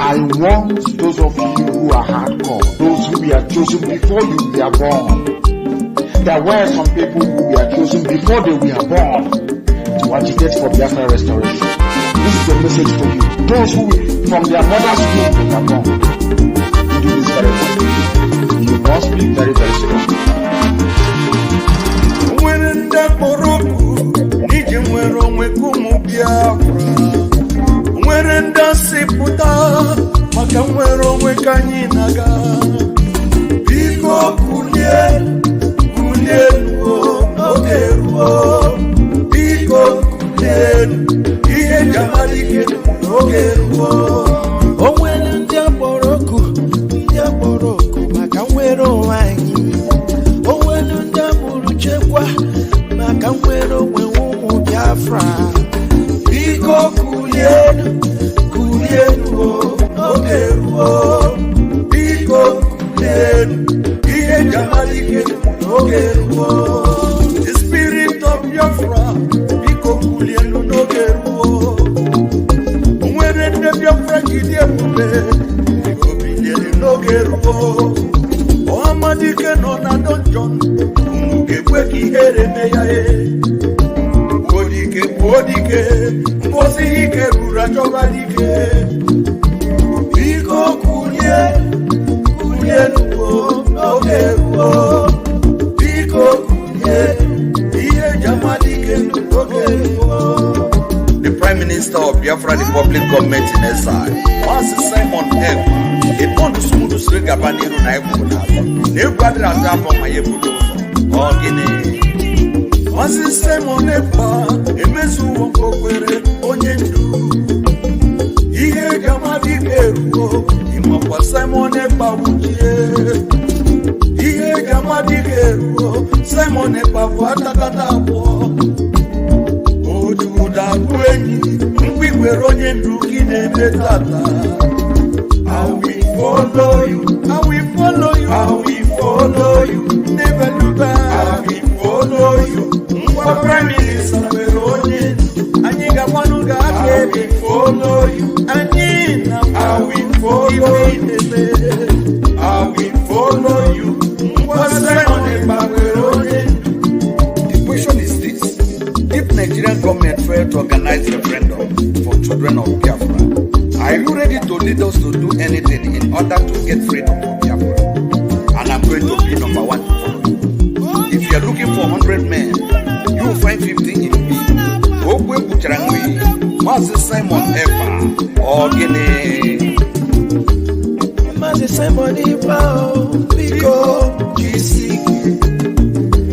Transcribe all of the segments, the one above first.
I want those of you who are hardcore, those who were chosen before you were born. There were some people who were chosen before they were born to agitate for Biafra restoration. This is the message for you. Those who from their mother's womb they were born. You do this very well. You must be very, very strong. Mwerenda siputa maka mwero mwekanyi naga Biko kulie nuo nogeruo Biko kulie iye jamalike nogeruo Omwele ndia boroku maka mwero wanyi Omwele ndia buruchekwa maka mwero mwengumu Biafra Biko kulie nogeruo Biko kulie iye jamalike nogeruo The spirit of Biafra Biko kulie nogeruo Umwerende Biafra kilie mube Biko bilie nogeruo Oamadike nona donjon Umugekwe kihere meyae Podike, mbosi hike rura chobalike Biko kulie nuo nogeruo Biko kulie iye jamalike nogeruo The Prime Minister of Biafra Republic Government in exile, Master Simon F. A bond to smooth to swing up and even I would have. No brother and up on my ebudo. Oh, Guinea. Master Simon F. Emesu Wokwere Onyendu. Iye Gamadike Ruo. Imapa Simon F. Wuchie. Iye Gamadike Ruo. Simon F. Watakatapo. Ojuda Kwenyi. Mwikwere Onyendu Kine Betata. I will follow you. I will follow you. I will follow you. Never look back. I will follow you. Prime Minister Veronia. Aniga Wanuga. I will follow you. Anina. I will follow you. I will follow you. The question is this: if Nigerian government failed to organize referendum for children of Biafra, are you ready to lead us to do anything in order to get freedom from Biafra? And I'm going to be number one to follow you. If you are looking for 100 men, you will find 50 in me. Ogwe Bucharangwe, Master Simon Epa, or Guinea. Master Simon Epa, Biko, GC,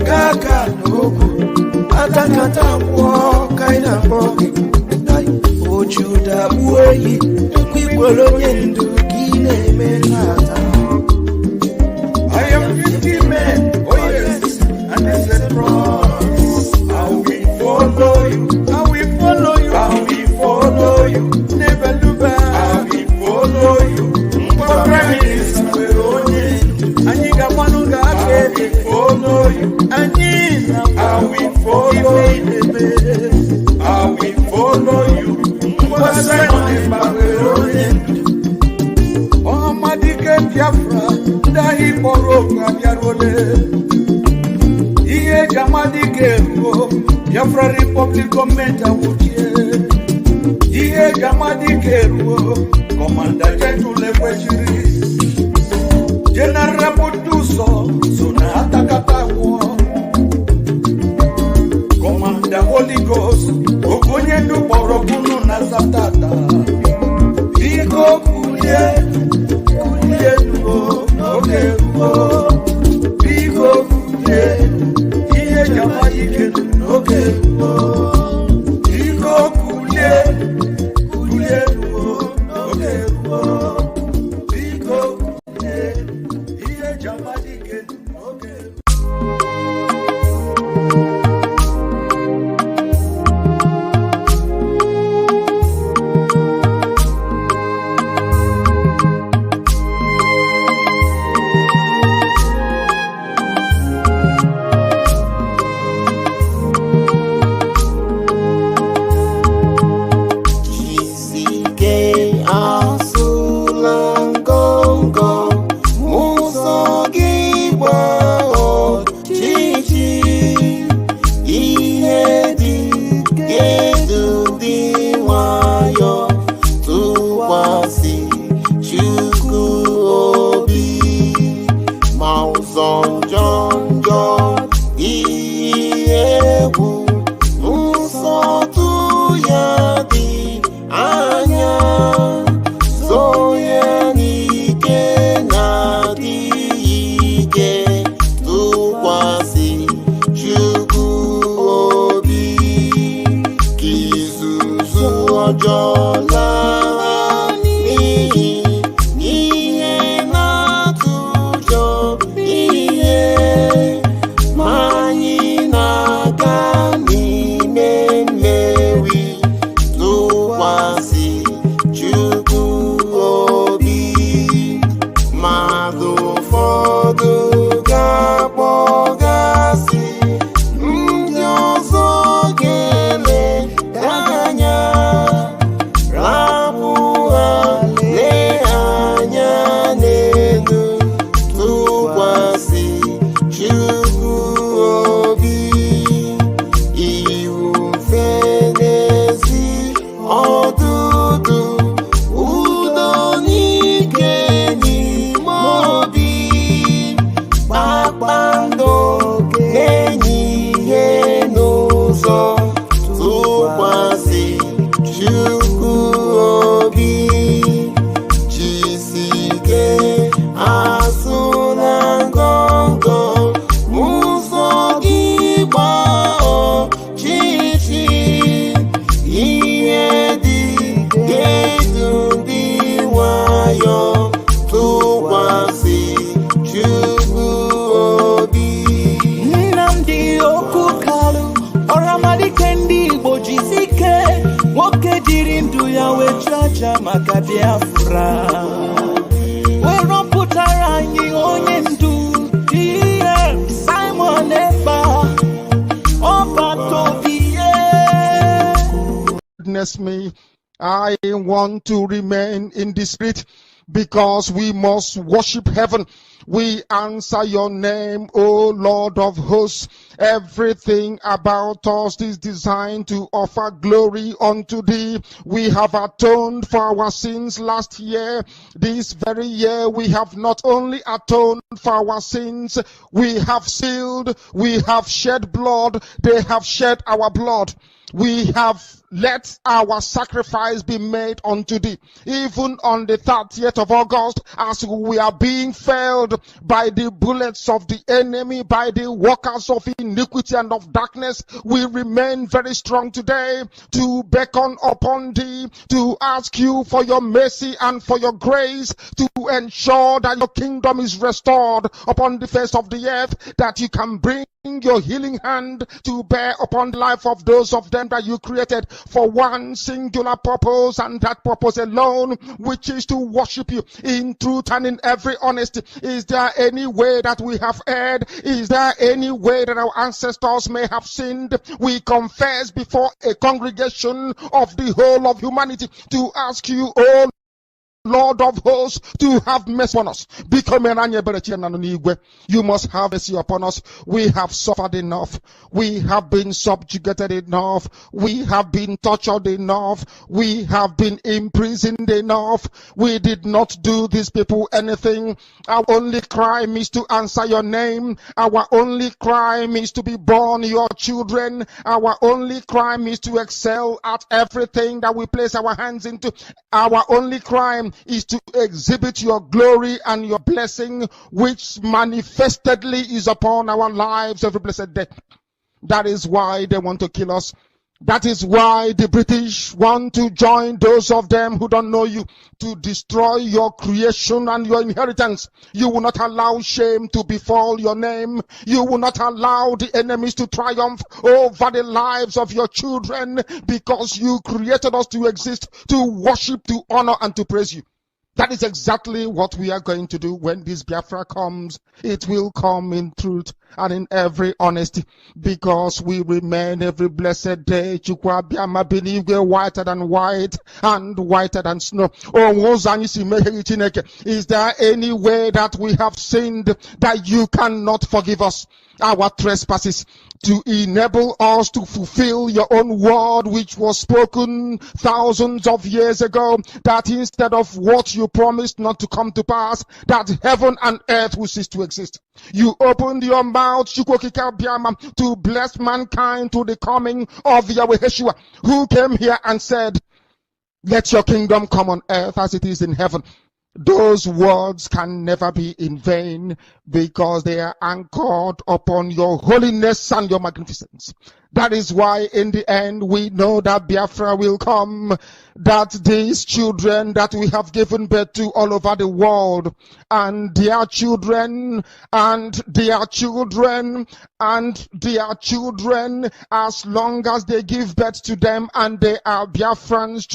Kaka, Nobu, Atakata, Kaina, Boki. Ojuda uweyi Kwibolo yendu Kine menata I am 50 men, oh yes, and I said promise I will follow you, I will follow you, I will follow you, never look back, I will follow you Prime Minister Veronia, Aniga Wanuga, I will follow you, Anina, I will follow you, I will follow you Omadike Biafra, Dahi Boroka Yarole. Iye Gamadike Ruo, Biafra Republic Government Awuchie. Iye Gamadike Ruo, Commander General Lewechiri. General Buduso, Sona Atakata War. Commander Holy Ghost, Okonyendu Borokunu Nazatata. Biko kulie nuo, nogeruo. Biko kulie, iye jamalike nogeruo. Biko kulie. na-adị anya, sonye n'ike na-adị ike, tụkwasị Chukwu obi, ka izuzu ọjọọ laa n'iyi, ihe na-atụ ụjọ ihe, ma anyị na-aga n'ime mmeri, tụkwasị Chukwu obi. Mmadụ ụfọdụ ga-akpọgasị, ndị ọzọ ga-ele anya, rapụ ha lee anya n'elu, tụkwasị Chukwu obi. Ihu mfe n'ezi ọdụdụ, udo n'ike n'ime obi, kpakpando na-enye ihe n'ụzọ, tụkwasị Chukwu obi. Jisike asụla ngọngọ, ụzọ gị gbaa ọchịchị, ihe dị ga-edu ndị nwayọ, tụkwasị Chukwu obi. Nnamdi Okukalu, ọramadike ndị Igbo jisike, nwoke jiri ndụ ya wee chacha maka Biafra, wee rọpụtara anyị onye ndu Simon Ekpa Ọbatobiye. Witness me, I want to remain in the spirit, because we must worship heaven. We answer your name, O Lord of hosts. Everything about us is designed to offer glory unto thee. We have atoned for our sins last year. This very year we have not only atoned for our sins, we have sealed, we have shed blood, they have shed our blood. We have let our sacrifice be made unto thee. Even on the 30th of August, as we are being felled by the bullets of the enemy, by the workers of iniquity and of darkness, we remain very strong today to beckon upon thee, to ask you for your mercy and for your grace, to ensure that your kingdom is restored upon the face of the earth, that you can bring your healing hand to bear upon the life of those of them that you created for one singular purpose, and that purpose alone, which is to worship you in truth and in every honesty. Is there any way that we have erred? Is there any way that our ancestors may have sinned? We confess before a congregation of the whole of humanity to ask you, oh Lord of hosts, to have mercy on us. You must have mercy upon us. We have suffered enough. We have been subjugated enough. We have been tortured enough. We have been imprisoned enough. We did not do these people anything. Our only crime is to answer your name. Our only crime is to be born your children. Our only crime is to excel at everything that we place our hands into. Our only crime is to exhibit your glory and your blessing, which manifestedly is upon our lives every blessed day. That is why they want to kill us. That is why the British want to join those of them who don't know you to destroy your creation and your inheritance. You will not allow shame to befall your name. You will not allow the enemies to triumph over the lives of your children, because you created us to exist, to worship, to honor, and to praise you. That is exactly what we are going to do when this Biafra comes. It will come in truth and in every honesty, because we remain every blessed day whiter than white and whiter than snow. Is there any way that we have sinned that you cannot forgive us? our trespasses, to enable us to fulfill your own word, which was spoken thousands of years ago, that instead of what you promised not to come to pass, that heaven and earth will cease to exist. You opened your mouth, to bless mankind to the coming of Yahweh Yeshua, who came here and said, let your kingdom come on earth as it is in heaven. Those words can never be in vain, because they are anchored upon your holiness and your magnificence. That is why in the end we know that Biafra will come, that these children that we have given birth to all over the world, and their children, and their children, and their children, as long as they give birth to them and they are Biafrans,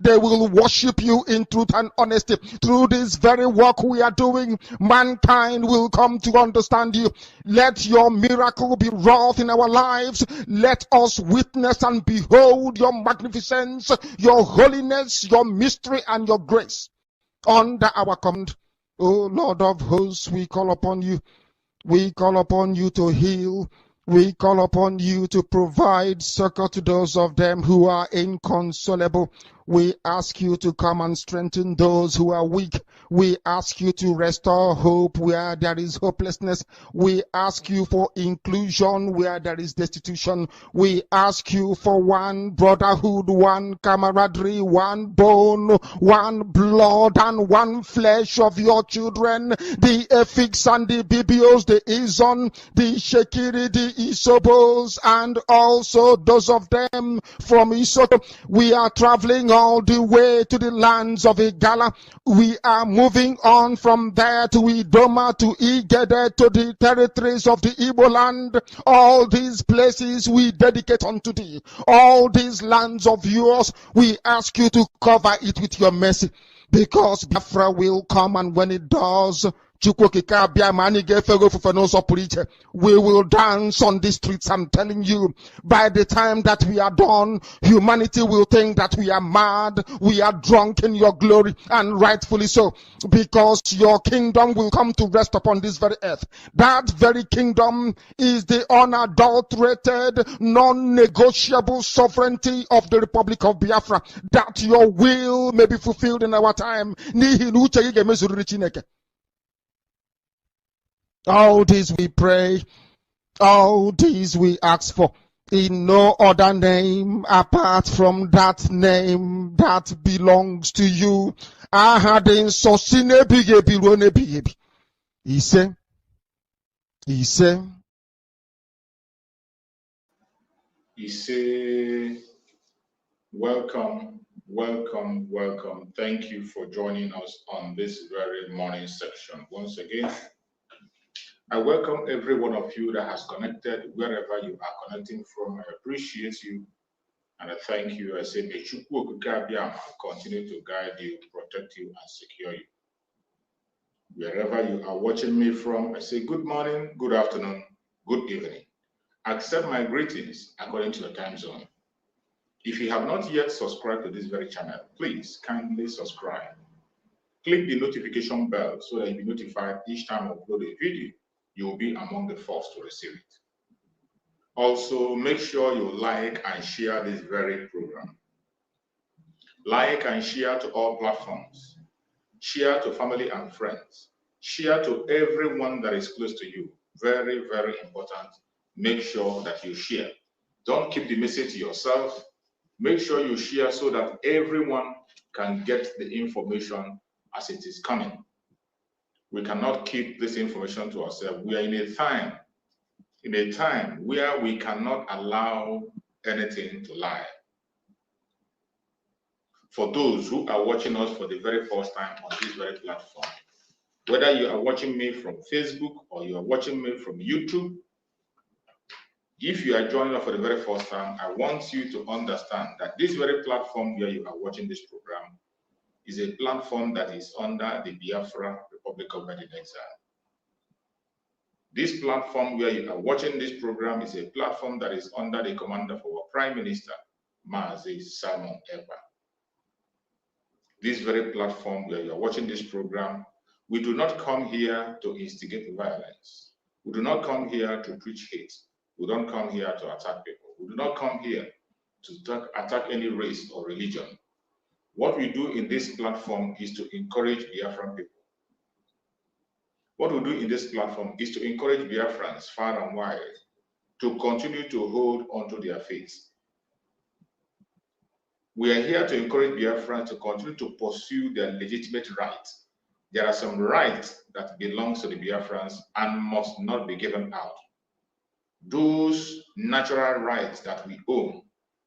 they will worship you in truth and honesty. Through this very work we are doing, mankind will come to understand you. Let your miracle be wrought in our lives. Let us witness and behold your magnificence, your holiness, your mystery, and your grace under our command. O Lord of hosts, we call upon you. We call upon you to heal. We call upon you to provide succor to those of them who are inconsolable. We ask you to come and strengthen those who are weak. We ask you to restore hope where there is hopelessness. We ask you for inclusion where there is destitution. We ask you for one brotherhood, one camaraderie, one bone, one blood, and one flesh of your children, the Efiks and the Bibios, the Izon, the Shekiri, the Isobos, and also those of them from Isoto. We are traveling all the way to the lands of Igala. We are moving on from there to Idoma, to Igede, to the territories of the Igbo land. All these places we dedicate unto thee. All these lands of yours, we ask you to cover it with your mercy, because Biafra will come, and when it does, we will dance on the streets. I'm telling you, by the time that we are done, humanity will think that we are mad, we are drunk in your glory, and rightfully so, because your kingdom will come to rest upon this very earth. That very kingdom is the unadulterated, non-negotiable sovereignty of the Republic of Biafra, that your will may be fulfilled in our time. All these we pray, all these we ask for, in no other name apart from that name that belongs to you. He say, welcome, welcome, welcome. Thank you for joining us on this very morning section. Once again, I welcome every one of you that has connected wherever you are connecting from. I appreciate you and I thank you. I say, may Chukwu continue to guide you, protect you, and secure you. Wherever you are watching me from, I say good morning, good afternoon, good evening. Accept my greetings according to your time zone. If you have not yet subscribed to this very channel, please kindly subscribe. Click the notification bell so that you'll be notified each time I upload a video. You will be among the first to receive it. Also, make sure you like and share this very program. Like and share to all platforms. Share to family and friends. Share to everyone that is close to you. Very, very important. Make sure that you share. Don't keep the message to yourself. Make sure you share so that everyone can get the information as it is coming. We cannot keep this information to ourselves. We are in a time where we cannot allow anything to lie. For those who are watching us for the very first time on this very platform, whether you are watching me from Facebook or you are watching me from YouTube, if you are joining us for the very first time, I want you to understand that this very platform where you are watching this program is a platform that is under the Biafra Republic of Exile. This platform where you are watching this program is a platform that is under the command of our Prime Minister, Mazi Simon Ekpa. This very platform where you are watching this program, We do not come here to instigate violence. We do not come here to preach hate. We don't come here to attack people. We do not come here to attack any race or religion. What we do in this platform is to encourage Biafran people. What we do in this platform is to encourage Biafrans far and wide to continue to hold onto their faith. We are here to encourage Biafrans to continue to pursue their legitimate rights. There are some rights that belong to the Biafrans and must not be given out. Those natural rights that we own,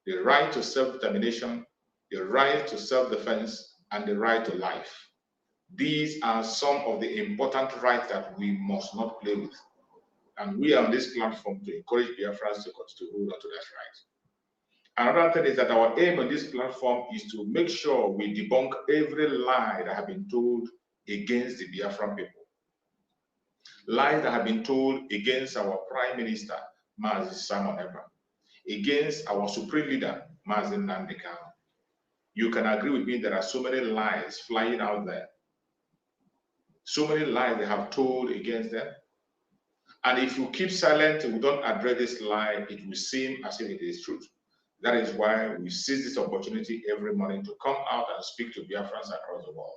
the right to self-determination, the right to self-defense, and the right to life. These are some of the important rights that we must not play with. And we are on this platform to encourage Biafrans to continue to hold on to that right. Another thing is that our aim on this platform is to make sure we debunk every lie that has been told against the Biafran people. Lies that have been told against our Prime Minister, Mazi Simon Ekpa, against our Supreme Leader, Mazi Nnamdi Kanu. You can agree with me, there are so many lies flying out there. So many lies they have told against them. And if you keep silent and we don't address this lie, it will seem as if it is truth. That is why we seize this opportunity every morning to come out and speak to Biafrans across the world.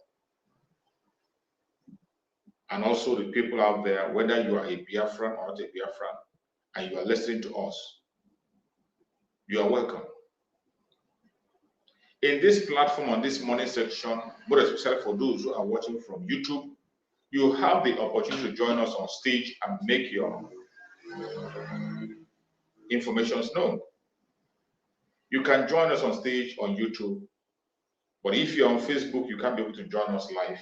And also the people out there, whether you are a Biafran or not a Biafran, and you are listening to us, you are welcome. In this platform, on this morning section, more especially for those who are watching from YouTube, you have the opportunity to join us on stage and make your informations known. You can join us on stage on YouTube, but if you're on Facebook, you can't be able to join us live.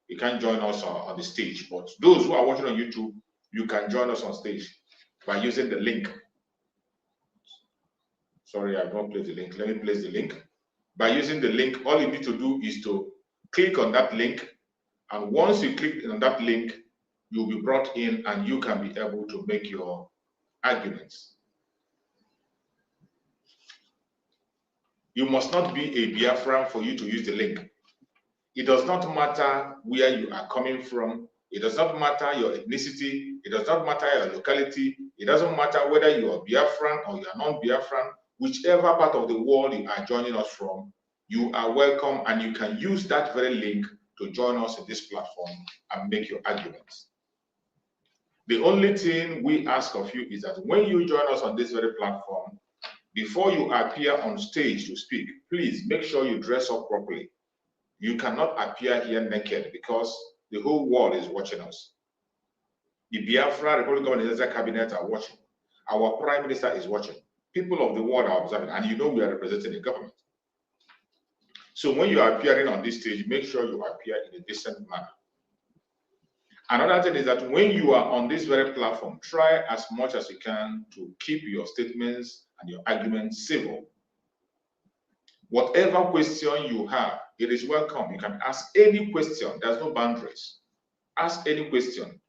You can't join us on the stage, but those who are watching on YouTube, you can join us on stage by using the link. Sorry, I've not placed the link. Let me place the link. By using the link, all you need to do is to click on that link, and once you click on that link, you'll be brought in and you can be able to make your arguments. You must not be a Biafran for you to use the link. It does not matter where you are coming from. It does not matter your ethnicity. It does not matter your locality. It doesn't matter whether you are Biafran or you are non-Biafran. Whichever part of the world you are joining us from, you are welcome, and you can use that very link to join us in this platform and make your arguments. The only thing we ask of you is that when you join us on this very platform, before you appear on stage to speak, please make sure you dress up properly. You cannot appear here naked because the whole world is watching us. The Biafra Republic of the Cabinet are watching. Our Prime Minister is watching. People of the world are observing, and you know we are representing the government. So when you are appearing on this stage, make sure you appear in a decent manner. Another thing is that when you are on this very platform, try as much as you can to keep your statements and your arguments civil. Whatever question you have, it is welcome. You can ask any question. There's no boundaries. Ask any question.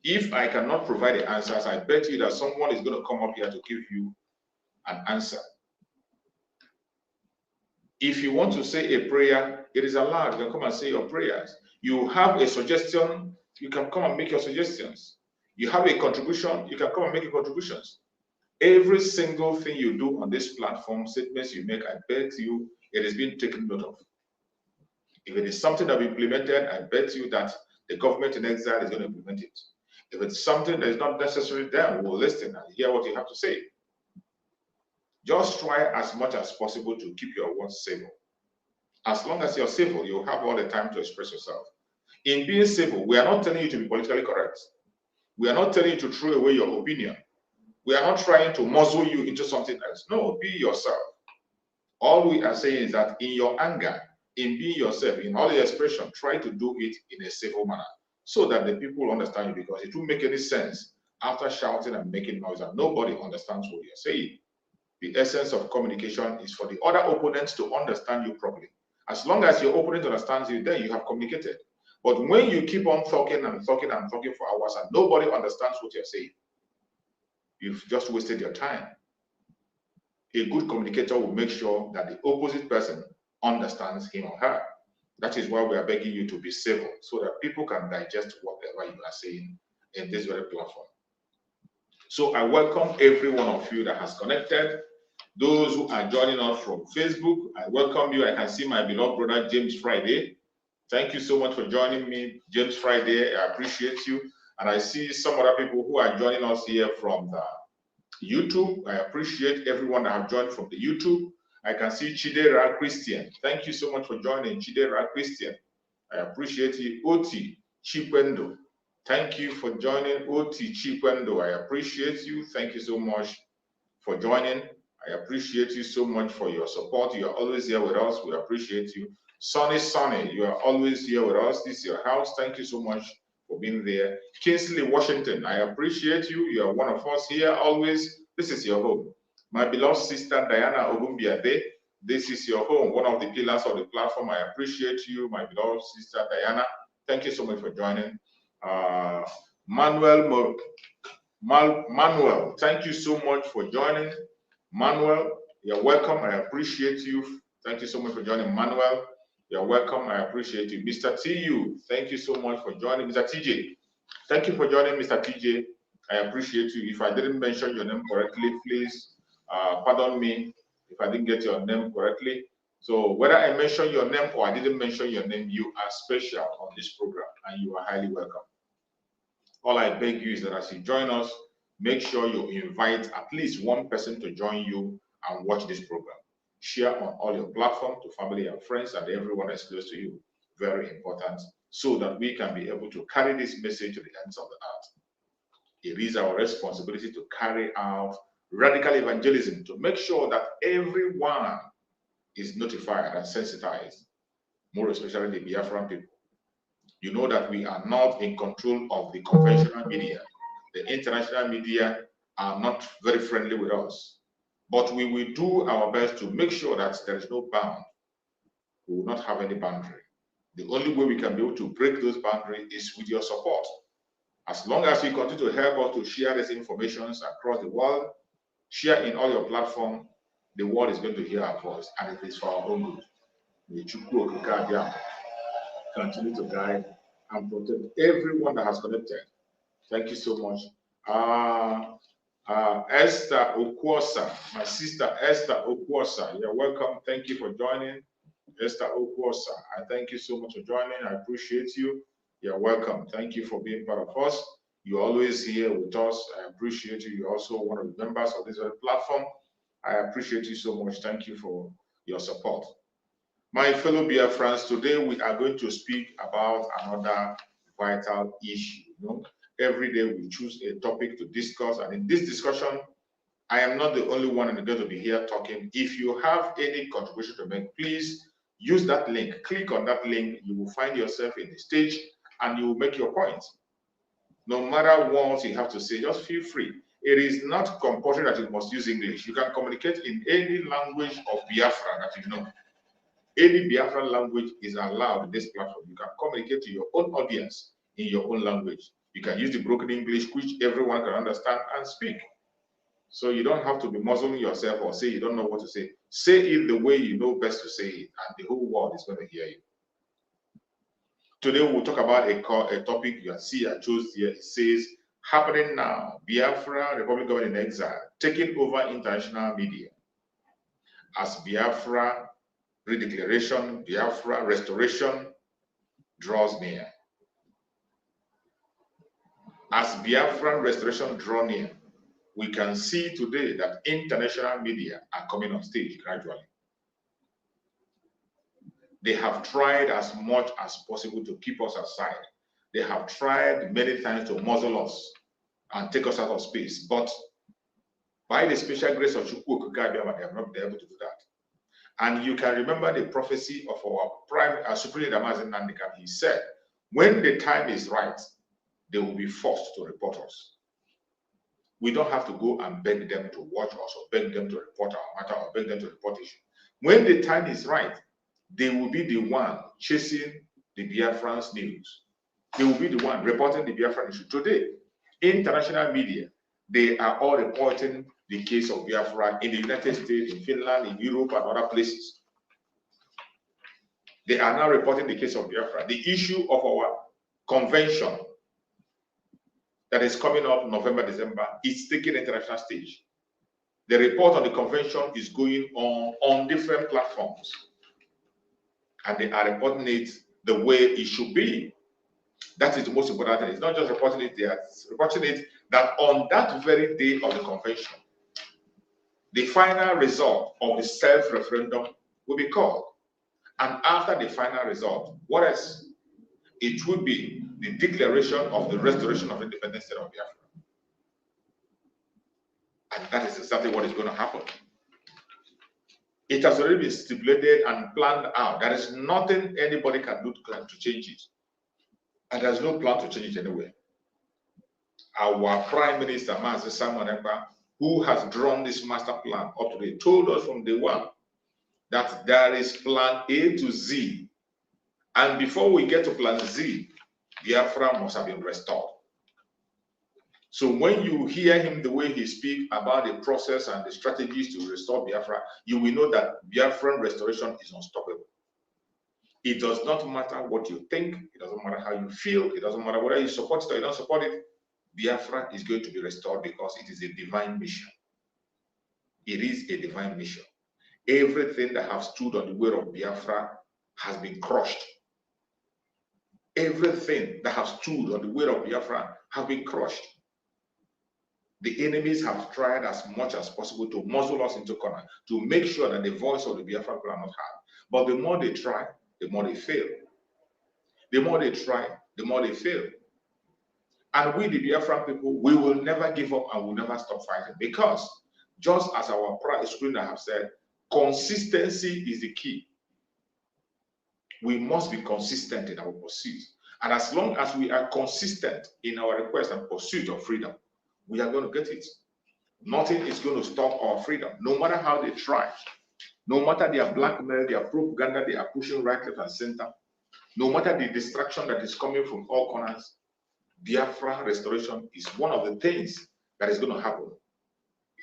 If I cannot provide the answers, I bet you that someone is going to come up here to give you an answer. If you want to say a prayer, it is allowed. You can come and say your prayers. You have a suggestion, you can come and make your suggestions. You have a contribution, you can come and make your contributions. Every single thing you do on this platform, statements you make, I bet you it is being taken note of. If it is something that we implemented, I bet you that the government in exile is going to implement it. If it's something that is not necessary, then we'll listen and hear what you have to say. Just try as much as possible to keep your words civil. As long as you're civil, you'll have all the time to express yourself. In being civil, we are not telling you to be politically correct. We are not telling you to throw away your opinion. We are not trying to muzzle you into something else. No, be yourself. All we are saying is that in your anger, in being yourself, in all your expression, try to do it in a civil manner so that the people understand you, because it won't make any sense after shouting and making noise and nobody understands what you're saying. The essence of communication is for the other opponents to understand you properly. As long as your opponent understands you, then you have communicated. But when you keep on talking and talking and talking for hours and nobody understands what you're saying, you've just wasted your time. A good communicator will make sure that the opposite person understands him or her. That is why we are begging you to be civil, so that people can digest whatever you are saying in this very platform. So I welcome every one of you that has connected. Those who are joining us from Facebook, I welcome you. I can see my beloved brother James Friday. Thank you so much for joining me, James Friday. I appreciate you. And I see some other people who are joining us here from the YouTube. I appreciate everyone that have joined from the YouTube. I can see Chidera Christian. Thank you so much for joining, Chidera Christian. I appreciate you. Oti Chipendo. Thank you for joining, Oti Chipendo. I appreciate you. Thank you so much for joining. I appreciate you so much for your support. You are always here with us. We appreciate you. Sonny, you are always here with us. This is your house. Thank you so much for being there. Kingsley Washington, I appreciate you. You are one of us here always. This is your home. My beloved sister Diana Ogumbiade, this is your home, one of the pillars of the platform. I appreciate you, my beloved sister Diana. Thank you so much for joining. Manuel, thank you so much for joining. Manuel, you're welcome. I appreciate you. Thank you so much for joining, Manuel. You're welcome. I appreciate you. Mr. TU, thank you so much for joining. Mr. TJ, thank you for joining, Mr. TJ. I appreciate you. If I didn't mention your name correctly, please pardon me if I didn't get your name correctly. So whether I mentioned your name or I didn't mention your name, you are special on this program and you are highly welcome. All I beg you is that as you join us, make sure you invite at least one person to join you and watch this program. Share on all your platforms to family and friends and everyone that's close to you. Very important, so that we can be able to carry this message to the ends of the earth. It is our responsibility to carry out radical evangelism to make sure that everyone is notified and sensitized, more especially the Biafran people. You know that we are not in control of the conventional media. The international media are not very friendly with us. But we will do our best to make sure that there is no bound. We will not have any boundary. The only way we can be able to break those boundaries is with your support. As long as you continue to help us to share these informations across the world, share in all your platforms, the world is going to hear our voice, and it is for our own good. May Chukwu Okike continue to guide and protect everyone that has connected. Thank you so much. Esther Okwosa, my sister Esther Okwosa, you're welcome. Thank you for joining. Esther Okwosa, I thank you so much for joining. I appreciate you. You're welcome. Thank you for being part of us. You're always here with us. I appreciate you. You're also one of the members of this very platform. I appreciate you so much. Thank you for your support. My fellow Biafrans, today we are going to speak about another vital issue. You know, every day we choose a topic to discuss, and in this discussion, I am not the only one going to be here talking. If you have any contribution to make, please use that link. Click on that link. You will find yourself in the stage, and you will make your point. No matter what you have to say, just feel free. It is not compulsory that you must use English. You can communicate in any language of Biafra that you know. Any Biafran language is allowed in this platform. You can communicate to your own audience in your own language. You can use the broken English, which everyone can understand and speak. So you don't have to be muzzling yourself or say you don't know what to say. Say it the way you know best to say it, and the whole world is going to hear you. Today we'll talk about a topic you see I chose here. It says, happening now, Biafra, Republic Government in Exile, taking over international media. As Biafra Redeclaration, Biafra Restoration draws near. As Biafran Restoration draws near, we can see today that international media are coming on stage gradually. They have tried as much as possible to keep us aside. They have tried many times to muzzle us and take us out of space, but by the special grace of Chukwu Okike, they have not been able to do that. And you can remember the prophecy of our Supreme Leader Mazi Nnamdi Kanu. He said, when the time is right, they will be forced to report us. We don't have to go and beg them to watch us or beg them to report our matter or beg them to report issue. When the time is right, they will be the one chasing the Biafran's news. They will be the one reporting the Biafran issue. Today, international media, they are all reporting the case of Biafra in the United States, in Finland, in Europe, and other places. They are now reporting the case of Biafra. The issue of our convention that is coming up November, December is taking international stage. The report on the convention is going on different platforms. And they are reporting it the way it should be. That is the most important thing. It's not just reporting it there, it's reporting it that on that very day of the convention, the final result of the self-referendum will be called. And after the final result, what else? It would be the declaration of the restoration of independence state of Biafra. And that is exactly what is going to happen. It has already been stipulated and planned out. There is nothing anybody can do to change it. And there's no plan to change it anyway. Our Prime Minister, Mazi Simon Ekpa, who has drawn this master plan up to date, told us from day one that there is plan A to Z. And before we get to plan Z, Biafra must have been restored. So when you hear him the way he speaks about the process and the strategies to restore Biafra, you will know that Biafran restoration is unstoppable. It does not matter what you think, it doesn't matter how you feel, it doesn't matter whether you support it or you don't support it, Biafra is going to be restored because it is a divine mission. It is a divine mission. Everything that has stood on the way of Biafra has been crushed. Everything that has stood on the way of Biafra has been crushed. The enemies have tried as much as possible to muzzle us into corner, to make sure that the voice of the Biafran people are not heard. But the more they try, the more they fail. The more they try, the more they fail. And we, the Biafran people, we will never give up and will never stop fighting, because just as our screener have said, consistency is the key. We must be consistent in our pursuit. And as long as we are consistent in our request and pursuit of freedom, we are going to get it. Nothing is going to stop our freedom, no matter how they try. No matter their blackmail, their propaganda, they are pushing right, left, and center. No matter the distraction that is coming from all corners, Biafra restoration is one of the things that is going to happen,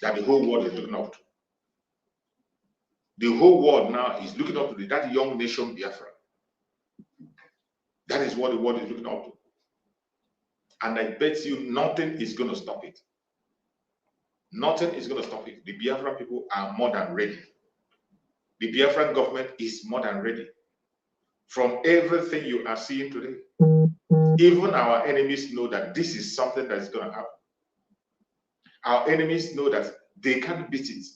that the whole world is looking up to. The whole world now is looking up to that young nation, Biafra. That is what the world is looking up to. And I bet you nothing is going to stop it. Nothing is going to stop it. The Biafran people are more than ready. The Biafran government is more than ready. From everything you are seeing today, even our enemies know that this is something that is going to happen. Our enemies know that they can't beat it.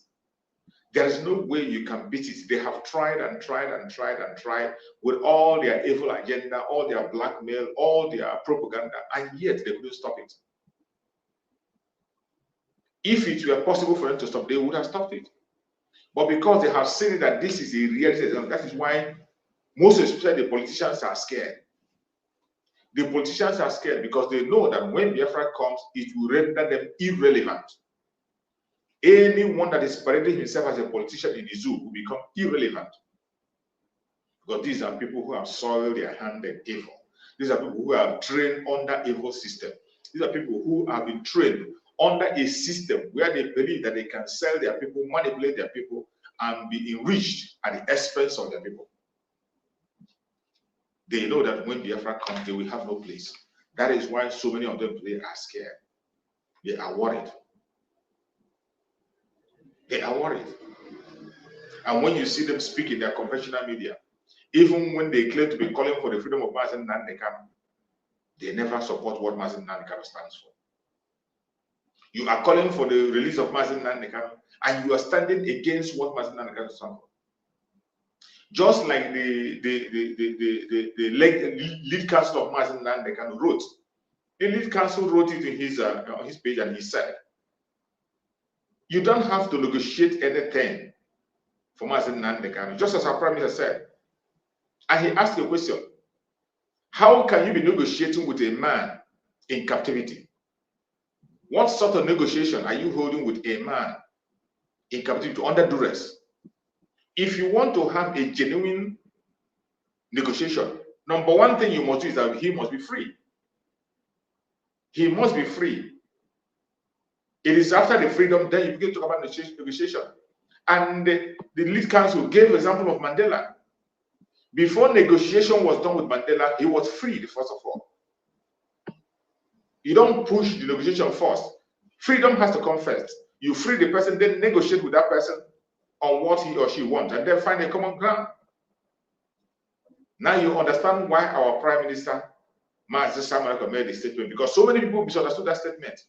There is no way you can beat it. They have tried and tried and tried and tried with all their evil agenda, all their blackmail, all their propaganda, and yet they couldn't stop it. If it were possible for them to stop, they would have stopped it. But because they have seen that this is a reality, that is why most especially the politicians are scared. The politicians are scared because they know that when Biafra comes, it will render them irrelevant. Anyone that is parading himself as a politician in the zoo will become irrelevant. Because these are people who have soiled their hand in evil. These are people who are trained under evil system. These are people who have been trained under a system where they believe that they can sell their people, manipulate their people, and be enriched at the expense of their people. They know that when Biafra comes, they will have no place. That is why so many of them today are scared. They are worried. They are worried. And when you see them speak in their conventional media, even when they claim to be calling for the freedom of Mazi Nnamdi Kanu, they never support what Mazi Nnamdi Kanu stands for. You are calling for the release of Mazi Nnamdi Kanu, and you are standing against what Mazi Nnamdi Kanu stands for. Just like the lead counsel of Mazi Nnamdi Kanu wrote. The lead counsel wrote it in on his page, and he said, you don't have to negotiate anything for Mazi Nnamdi Kanu, just as our Prime Minister said. And he asked a question: how can you be negotiating with a man in captivity? What sort of negotiation are you holding with a man in captivity under duress? If you want to have a genuine negotiation, number one thing you must do is that he must be free. He must be free. It is after the freedom then you begin to talk about negotiation. And the lead counsel gave example of Mandela. Before negotiation was done with Mandela, he was freed, first of all. You don't push the negotiation first. Freedom has to come first. You free the person, then negotiate with that person on what he or she wants, and then find a common ground. Now you understand why our Prime Minister, Mazi Samaraka, made a statement, because so many people misunderstood that statement.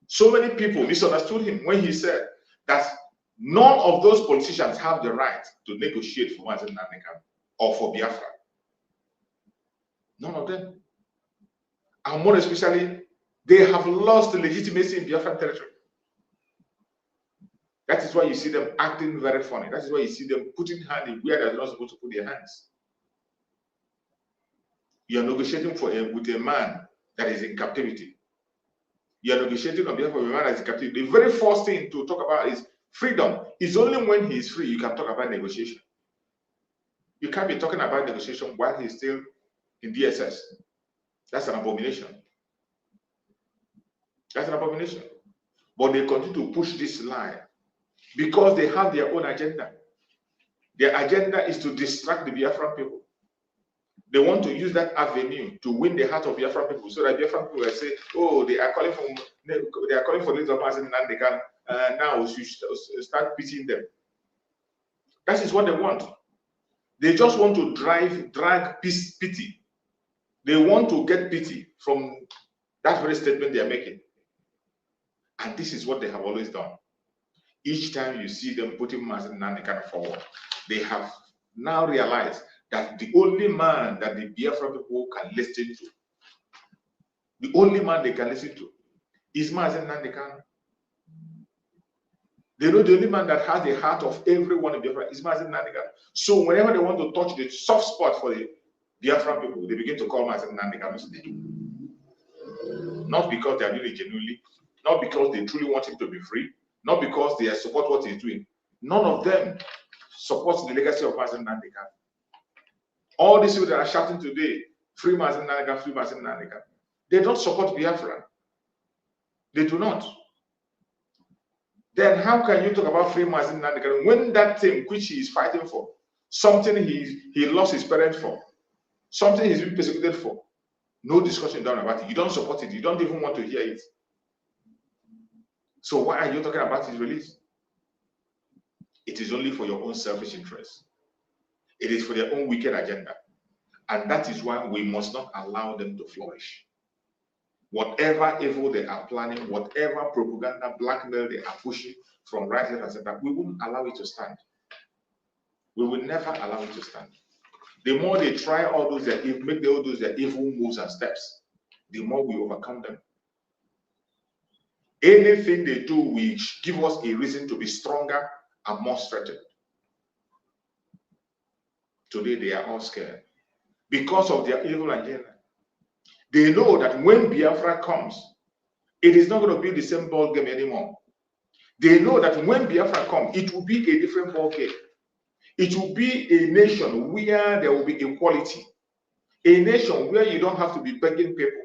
So many people misunderstood him when he said that none of those politicians have the right to negotiate for Mazi Nnamdi or for Biafra. None of them. And more especially, they have lost the legitimacy in Biafran territory. That is why you see them acting very funny. That is why you see them putting hands in where they're not supposed to put their hands. You are negotiating with a man that is in captivity. You are negotiating on behalf of a man that is in captivity. The very first thing to talk about is freedom. It's only when he is free you can talk about negotiation. You can't be talking about negotiation while he's still in DSS. That's an abomination. That's an abomination. But they continue to push this lie because they have their own agenda. Their agenda is to distract the Biafran people. They want to use that avenue to win the heart of Biafran people, so that Biafran people will say, "Oh, they are calling for leaders of Mazi Nnamdi Kanu. Now we should start pitying them." That is what they want. They just want to drag pity. They want to get pity from that very statement they are making. And this is what they have always done. Each time you see them putting Mazi Nnamdi Kanu forward, they have now realized that the only man that the Biafra people can listen to, the only man they can listen to, is Mazi Nnamdi Kanu. They know the only man that has the heart of everyone in Biafra is Mazi Nnamdi Kanu. So whenever they want to touch the soft spot for the Biafra people, they begin to call Mazi Nnamdi Kanu. Not because they are doing it genuinely, not because they truly want him to be free, not because they support what he's doing. None of them supports the legacy of Mazi Nnamdi Kanu. All these people that are shouting today, free Mazi Nnamdi Kanu, free Mazi Nnamdi Kanu, they don't support Biafra. They do not. Then how can you talk about free Mazi Nnamdi Kanu when that thing which he is fighting for, something he lost his parents for, something he's been persecuted for, no discussion done about it. You don't support it. You don't even want to hear it. So why are you talking about his release? It is only for your own selfish interest. It is for their own wicked agenda. And that is why we must not allow them to flourish. Whatever evil they are planning, whatever propaganda, blackmail they are pushing from right, left, and center, we won't allow it to stand. We will never allow it to stand. The more they try all those their evil moves and steps, the more we overcome them. Anything they do will give us a reason to be stronger and more strengthened. Today they are all scared because of their evil agenda. They know that when Biafra comes, it is not going to be the same ball game anymore. They know that when Biafra comes, it will be a different ball game. It will be a nation where there will be equality. A nation where you don't have to be begging people.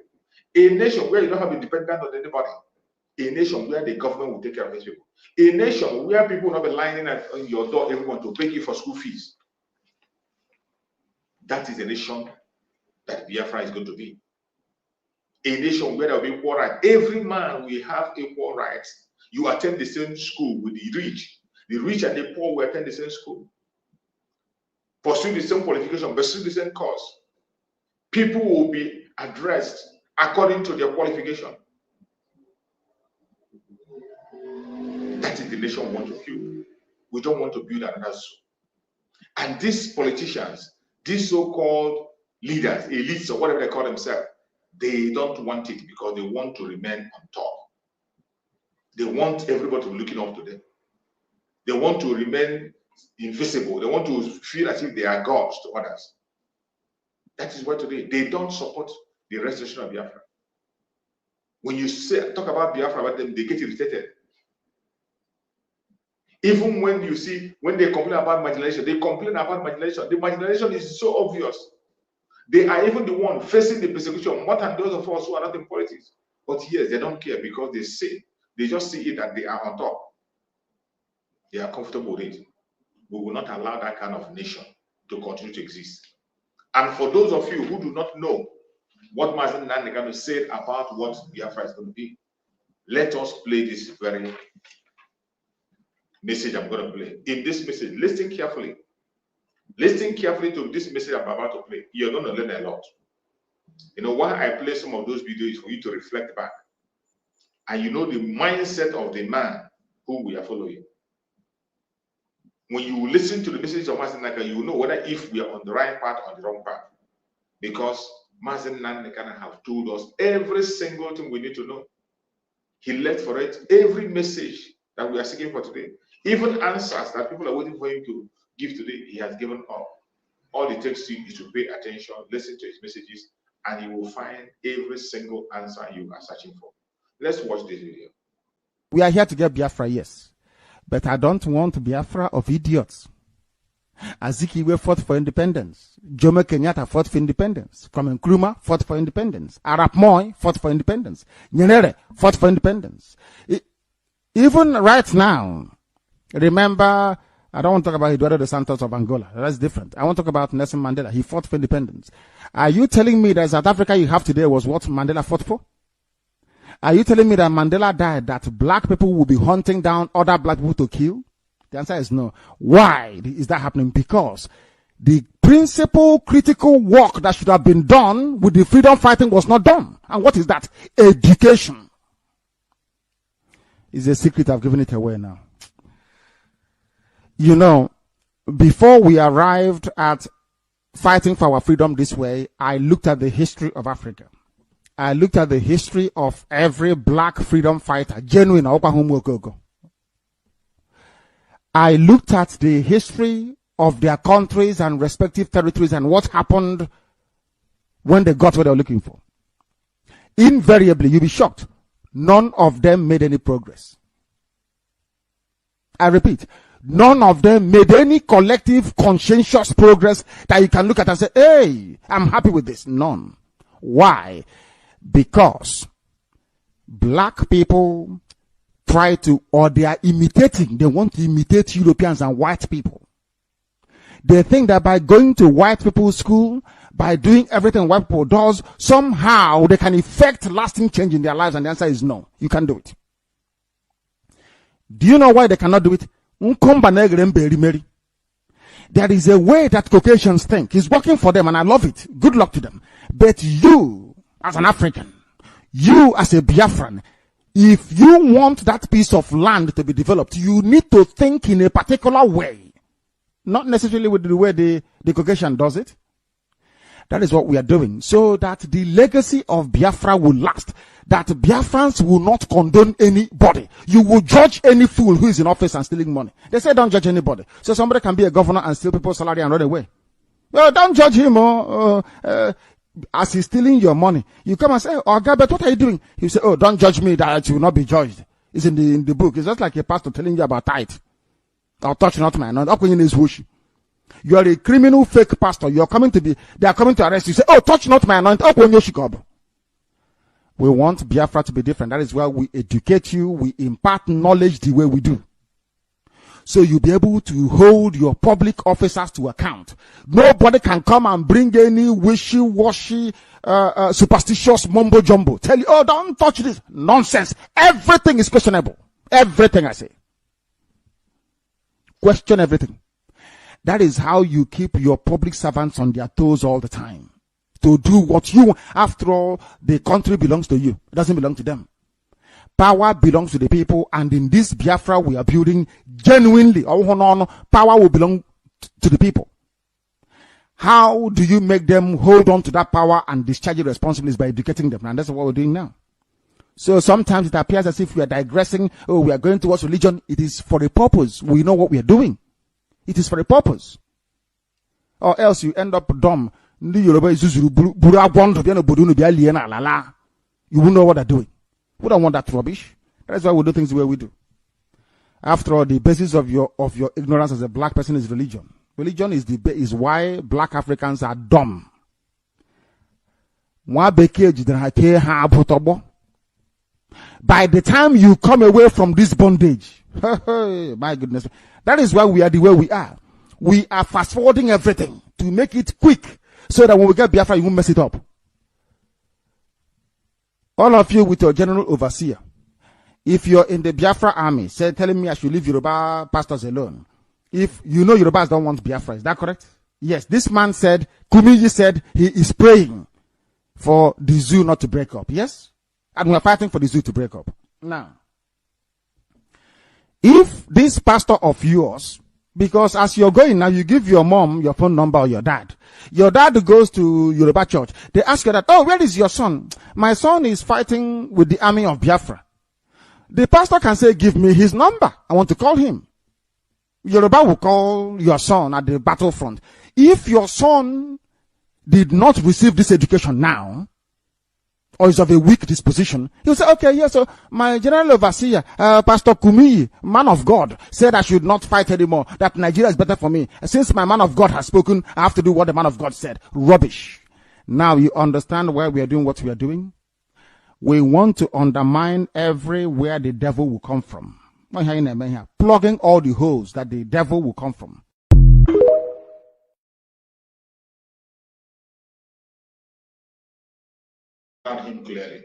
A nation where you don't have to be dependent on anybody. A nation where the government will take care of these people. A nation where people will not be lining on your door, everyone to beg you for school fees. That is a nation that Biafra is going to be. A nation where there will be equal rights. Every man will have equal rights. You attend the same school with the rich. The rich and the poor will attend the same school. Pursue the same qualification, pursue the same cause. People will be addressed according to their qualification. That is the nation we want to build. We don't want to build another zoo. And these politicians, these so-called leaders, elites, or whatever they call themselves, they don't want it because they want to remain on top. They want everybody to be looking up to them. They want to remain invisible. They want to feel as if they are gods to others. That is why today they don't support the restoration of Biafra. When you talk about Biafra about them, they get irritated. Even when you see, when they complain about marginalization, they complain about marginalization. The marginalization is so obvious. They are even the one facing the persecution more than those of us who are not in politics. But yes, they don't care because they just see it that they are on top. They are comfortable with it. We will not allow that kind of nation to continue to exist. And for those of you who do not know what Mazen Nandekano said about what Biafra is going to be, let us play this very message I'm going to play. In this message, listen carefully. Listen carefully to this message I'm about to play. You're going to learn a lot. You know, why I play some of those videos for you to reflect back. And you know the mindset of the man who we are following. When you listen to the message of Mazen Nandekano, you will know whether if we are on the right path or the wrong path. Because Mazen Nandekano have told us every single thing we need to know. He left for it every message that we are seeking for today. Even answers that people are waiting for him to give today, he has given up. All it takes to you is to pay attention, listen to his messages, and you will find every single answer you are searching for. Let's watch this video. We are here to get Biafra, yes. But I don't want Biafra of idiots. Azikiwe fought for independence. Jomo Kenyatta fought for independence. Kwame Nkrumah fought for independence. Arap Moi fought for independence. Nyerere fought for independence. Even right now, remember, I don't want to talk about Eduardo dos Santos of Angola. That's different. I want to talk about Nelson Mandela. He fought for independence. Are you telling me that South Africa you have today was what Mandela fought for? Are you telling me that Mandela died, that black people will be hunting down other black people to kill? The answer is no. Why is that happening? Because the principal critical work that should have been done with the freedom fighting was not done. And what is that? Education. It's a secret. I've given it away now. You know, before we arrived at fighting for our freedom this way, I looked at the history of Africa. I looked at the history of every black freedom fighter, genuine Oklahoma Gogo. I looked at the history of their countries and respective territories and what happened when they got what they were looking for. Invariably, you'll be shocked. None of them made any progress. I repeat, none of them made any collective conscientious progress that you can look at and say, hey, I'm happy with this. None. Why? Because black people try to, or they are imitating, they want to imitate Europeans and white people. They think that by going to white people's school, by doing everything white people does, somehow they can effect lasting change in their lives. And the answer is no, you can't do it. Do you know why they cannot do it? There is a way that Caucasians think. It's working for them and I love it. Good luck to them. But you, as an African, you as a Biafran, if you want that piece of land to be developed, you need to think in a particular way. Not necessarily with the way the Caucasian does it. That is what we are doing. So that the legacy of Biafra will last. That Biafrans will not condone anybody. You will judge any fool who is in office and stealing money. They say don't judge anybody. So somebody can be a governor and steal people's salary and run away. Well, don't judge him as he's stealing your money. You come and say, oh, God, but what are you doing? He say, oh, don't judge me that you will not be judged. It's in the book. It's just like a pastor telling you about tithe. I'll touch not my anointing. You are a criminal fake pastor. They are coming to arrest you. Say, oh, touch not my anointing. We want Biafra to be different. That is why we educate you. We impart knowledge the way we do. So you'll be able to hold your public officers to account. Nobody can come and bring any wishy-washy, superstitious mumbo jumbo. Tell you, oh, don't touch this. Nonsense. Everything is questionable. Everything I say. Question everything. That is how you keep your public servants on their toes all the time. To do what you want. After all, the country belongs to you. It doesn't belong to them. Power belongs to the people, and in this Biafra we are building genuinely, power will belong to the people. How do you make them hold on to that power and discharge your responsibilities? By educating them, and that's what we're doing now. So sometimes it appears as if we are digressing, oh, we are going towards religion. It is for a purpose. We know what we are doing. It is for a purpose. Or else you end up dumb. You won't know what they're doing. We don't want that rubbish. That's why we do things the way we do. After all, the basis of your ignorance as a black person is religion. Religion is why black Africans are dumb. By the time you come away from this bondage, my goodness, that is why we are the way we are. We are fast forwarding everything to make it quick so that when we get Biafra, you won't mess it up. All of you with your general overseer, if you're in the Biafra army, telling me I should leave Yoruba pastors alone. If you know Yorubas don't want Biafra, is that correct? Yes, this man said, Kumiyi said he is praying for the zoo not to break up. Yes? And we're fighting for the zoo to break up. Now, if this pastor of yours, because as you're going now, you give your mom your phone number or your dad. Your dad goes to Yoruba church. They ask you that, oh, where is your son? My son is fighting with the army of Biafra. The pastor can say, give me his number. I want to call him. Yoruba will call your son at the battlefront. If your son did not receive this education now, or is of a weak disposition, he'll say, okay, yes, so my general overseer, Pastor Kumiyi, man of God, said I should not fight anymore, that Nigeria is better for me. Since my man of God has spoken, I have to do what the man of God said. Rubbish. Now you understand why we are doing what we are doing? We want to undermine everywhere the devil will come from. Plugging all the holes that the devil will come from. Heard him clearly.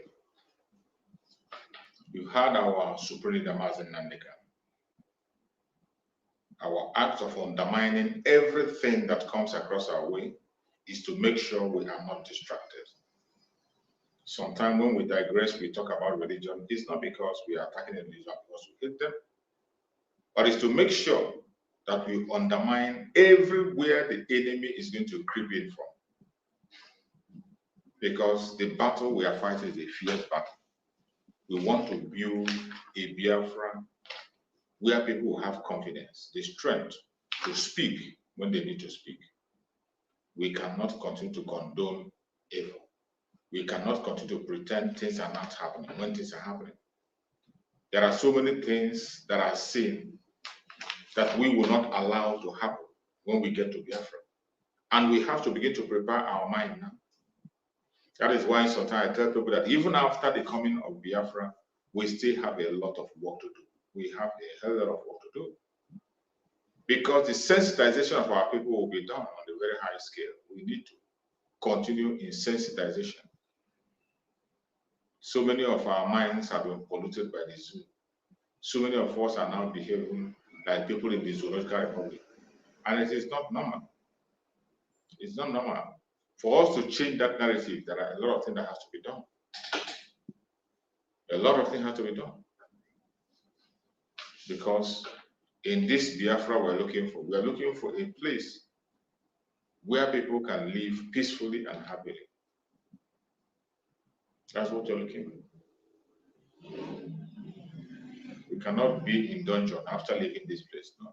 You heard our supreme leader Mazen Nandeka. Our act of undermining everything that comes across our way is to make sure we are not distracted. Sometimes when we digress, we talk about religion. It's not because we are attacking religion because we hate them, but it's to make sure that we undermine everywhere the enemy is going to creep in from. Because the battle we are fighting is a fierce battle. We want to build a Biafra where people will have confidence, the strength to speak when they need to speak. We cannot continue to condone evil. We cannot continue to pretend things are not happening when things are happening. There are so many things that are seen that we will not allow to happen when we get to Biafra. And we have to begin to prepare our mind now. That is why sometimes I tell people that even after the coming of Biafra, we still have a lot of work to do. We have a hell of a lot of work to do. Because the sensitization of our people will be done on a very high scale. We need to continue in sensitization. So many of our minds have been polluted by the zoo. So many of us are now behaving like people in the zoological republic. And it is not normal. It's not normal. For us to change that narrative, there are a lot of things that have to be done. A lot of things have to be done. Because in this Biafra we are looking for a place where people can live peacefully and happily. That's what you're looking for. We cannot be in dungeon after leaving this place. No.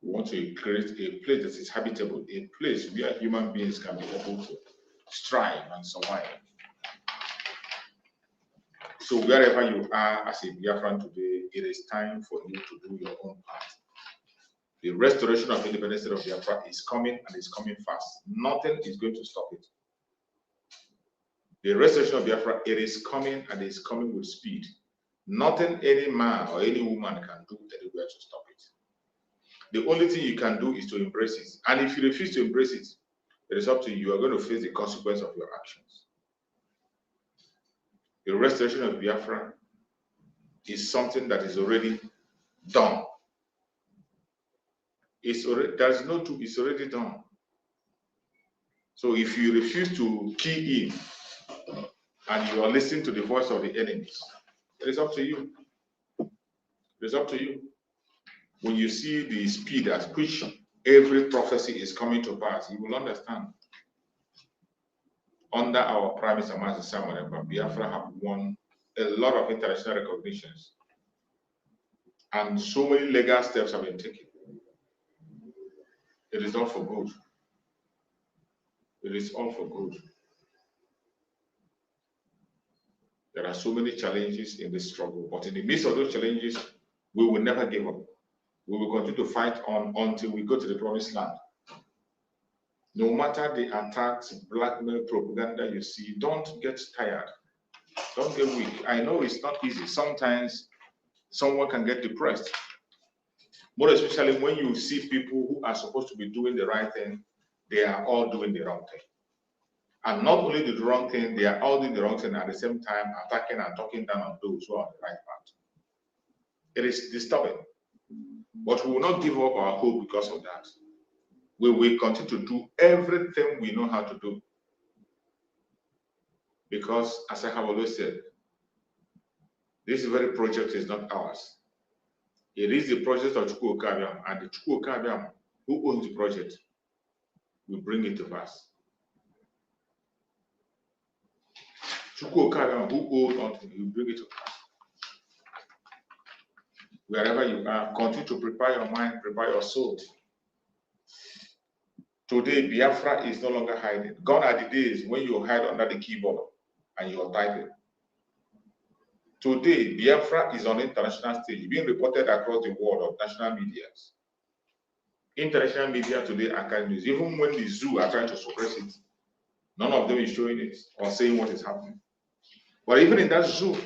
We want to create a place that is habitable, a place where human beings can be able to strive and survive. So wherever you are as a Biafran today, it is time for you to do your own part. The restoration of independence of Biafra is coming and it's coming fast. Nothing is going to stop it. The restoration of Biafra, it is coming and it's coming with speed. Nothing any man or any woman can do anywhere to stop it. The only thing you can do is to embrace it. And if you refuse to embrace it, it is up to you. You are going to face the consequence of your actions. The restoration of Biafra is something that is already done. It's already done. So if you refuse to key in and you are listening to the voice of the enemies, it is up to you. It is up to you. When you see the speed at which every prophecy is coming to pass, you will understand. Under our Prime Minister Master Samuel, Biafra have won a lot of international recognitions. And so many legal steps have been taken. It is all for good. It is all for good. There are so many challenges in this struggle, but in the midst of those challenges, we will never give up. We will continue to fight on until we go to the promised land. No matter the attacks, blackmail, propaganda you see, don't get tired. Don't get weak. I know it's not easy. Sometimes someone can get depressed. More especially when you see people who are supposed to be doing the right thing, they are all doing the wrong thing. And not only the wrong thing, they are all doing the wrong thing at the same time, attacking and talking down on those who are on the right path. It is disturbing. But we will not give up our hope because of that. We will continue to do everything we know how to do. Because, as I have always said, this very project is not ours. It is the project of Chukwu Okabiam, and the Chukwu Okabiam who owns the project will bring it to pass. Chukwu Okabiam who owns something, will bring it to pass. Wherever you are, continue to prepare your mind, prepare your soul. Today, Biafra is no longer hiding. Gone are the days when you hide under the keyboard and you're typing. Today, Biafra is on international stage, being reported across the world of national media. International media today are carrying news. Even when the zoo are trying to suppress it, none of them is showing it or saying what is happening. But even in that zoo,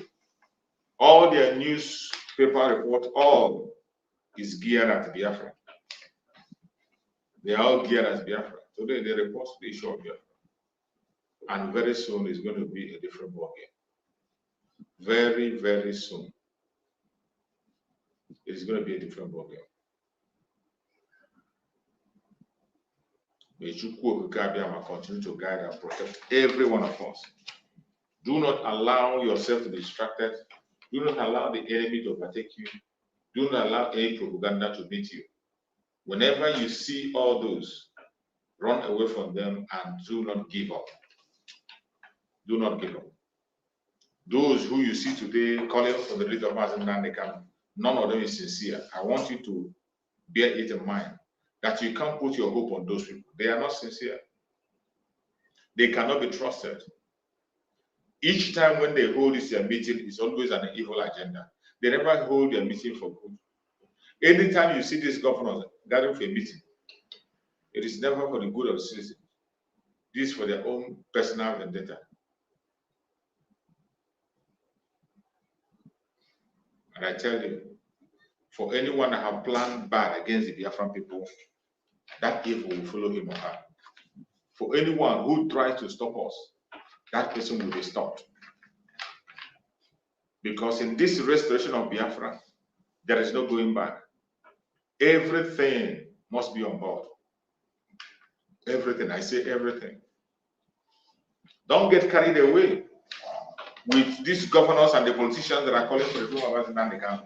all their newspaper report, all is geared at Biafra. They are all geared as Biafra. Today, they report the issue of Biafra. And very soon, it's going to be a different ballgame. Very, very soon, it's going to be a different ballgame. May Chukwu Okabiam continue to guide and protect every one of us. Do not allow yourself to be distracted. Do not allow the enemy to overtake you. Do not allow any propaganda to beat you. Whenever you see all those, run away from them and do not give up. Do not give up. Those who you see today calling for the release of Mazen Nandekano, none of them is sincere. I want you to bear it in mind that you can't put your hope on those people. They are not sincere. They cannot be trusted. Each time when they hold this meeting, it's always an evil agenda. They never hold their meeting for good. Anytime you see these governors gathering for a meeting, it is never for the good of the citizens. This is for their own personal vendetta. And I tell you, for anyone that have planned bad against the Biafran people, that evil will follow him or her. For anyone who tries to stop us, that person will be stopped. Because in this restoration of Biafra, there is no going back. Everything must be on board. Everything, I say everything. Don't get carried away with these governors and the politicians that are calling for the reform of Nandekano.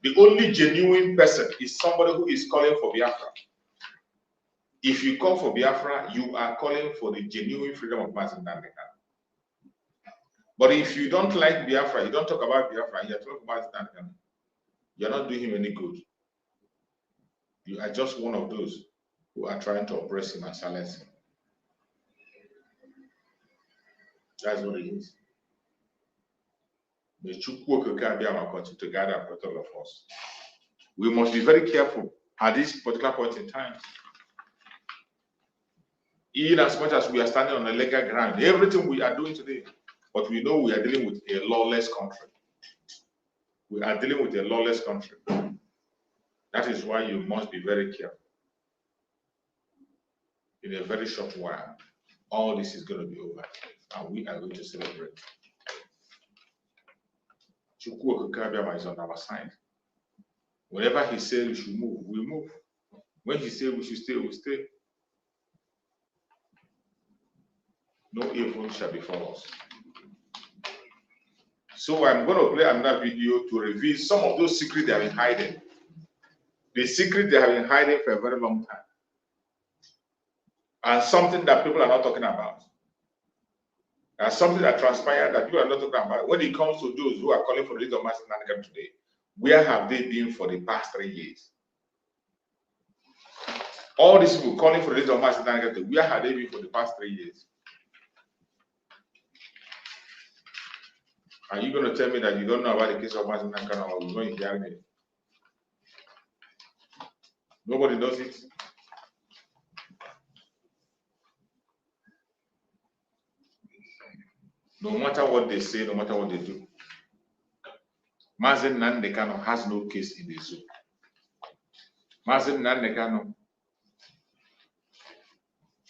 The only genuine person is somebody who is calling for Biafra. If you call for Biafra, you are calling for the genuine freedom of Mazen Nandekano. But if you don't like Biafra, you don't talk about Biafra, you're talking about Nandekano, you're not doing him any good. You are just one of those who are trying to oppress him and silence him. That's what it is. May Chukwu Okabiam continue to guide and protect all of us. We must be very careful at this particular point in time. In as much as we are standing on a legal ground, everything we are doing today, but we know we are dealing with a lawless country. We are dealing with a lawless country. That is why you must be very careful. In a very short while, all this is going to be over, and we are going to celebrate. Chukwu Okabiam is on our side. Whenever he says we should move, we move. When he says we should stay, we stay. No evil shall befall us. So I'm going to play another video to reveal some of those secrets they have been hiding. The secret they have been hiding for a very long time. And something that people are not talking about. And something that transpired that people are not talking about. When it comes to those who are calling for the release of Mazen Nandekano today, where have they been for the past 3 years? All these people calling for the release of Mazen Nandekano today, where have they been for the past 3 years? Are you going to tell me that you don't know about the case of Mazen Nandekano, or you're going to hear it? Nobody knows it. No matter what they say, no matter what they do, Mazen Nandekano has no case in the zoo. Mazen Nandekano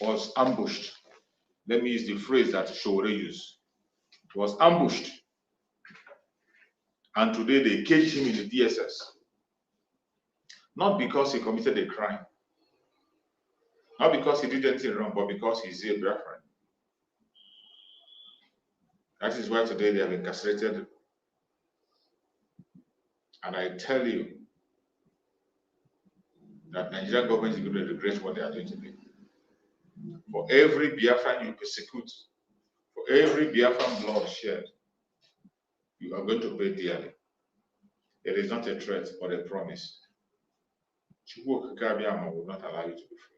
was ambushed. Let me use the phrase that Shore used. Was ambushed. And today they caged him in the DSS. Not because he committed a crime. Not because he did anything wrong, but because he's a Biafran. That is why today they have incarcerated. And I tell you that Nigerian government is going to regret what they are doing today. For every Biafran you persecute, for every Biafran blood shed, you are going to pay dearly. It is not a threat but a promise. Chukwu Okike will not allow you to be free.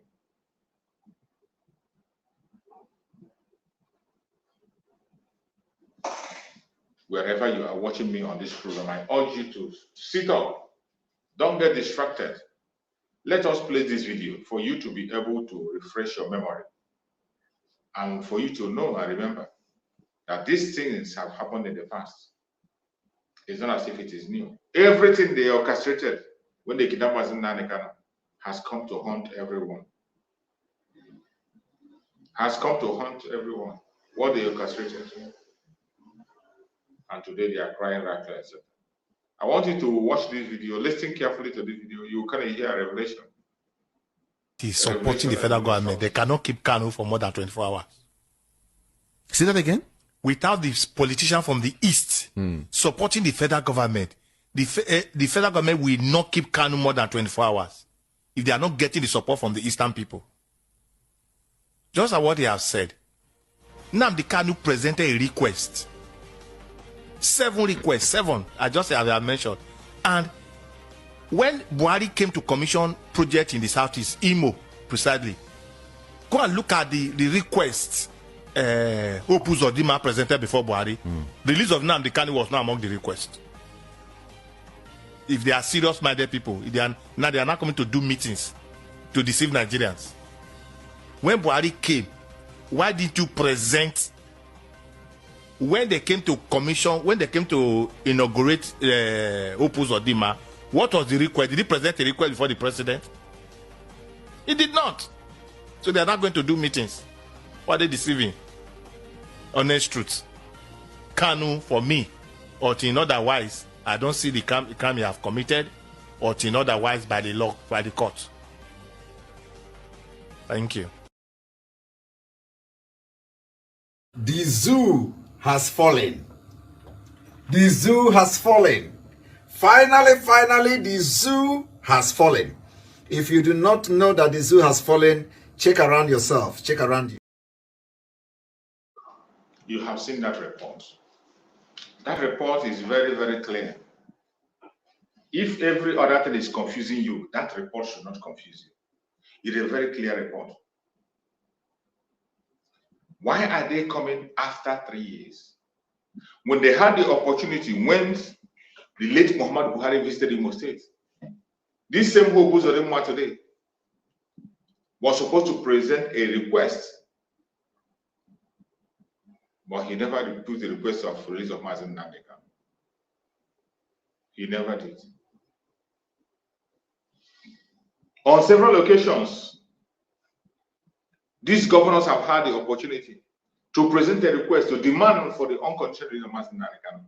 Wherever you are watching me on this program, I urge you to sit up. Don't get distracted. Let us play this video for you to be able to refresh your memory and for you to know and remember that these things have happened in the past. It's not as if it is new. Everything they orchestrated when they kidnapped Mazen Nandekano has come to haunt everyone. Has come to haunt everyone. What they orchestrated. And today they are crying reckless. I want you to watch this video, listen carefully to this video. You kind of hear a revelation. He's supporting the federal government. They cannot keep Kanu for more than 24 hours. Say that again? Without the politician from the east supporting the federal government, the federal government will not keep Kanu more than 24 hours if they are not getting the support from the eastern people. Just like what they have said. Nnamdi Kanu presented a request. 7 requests, 7, as I have mentioned. And when Buhari came to commission project in the southeast, Imo, precisely, go and look at the requests Opus Odima presented before Buhari. The release of Nnamdi Kanu was not among the requests. If they are serious-minded people, they are not coming to do meetings to deceive Nigerians. When Buhari came, why didn't you present? When they came to commission, when they came to inaugurate Opus Odima, what was the request? Did he present a request before the president? He did not. So they are not going to do meetings. Why are they deceiving? Honest truth. Kanu, for me, or till otherwise, I don't see the crime you have committed, or till otherwise by the law, by the court. Thank you. The zoo has fallen. The zoo has fallen. Finally, the zoo has fallen. If you do not know that the zoo has fallen, check around yourself. Check around you. You have seen that report. That report is very, very clear. If every other thing is confusing you, that report should not confuse you. It is a very clear report. Why are they coming after 3 years? When they had the opportunity, when the late Muhammad Buhari visited Imo State, this same Opus Odima today was supposed to present a request, but he never put the request of release of Mazen Nandekano. He never did. On several occasions, these governors have had the opportunity to present a request to demand for the unconditional release of Mazen Nandekano,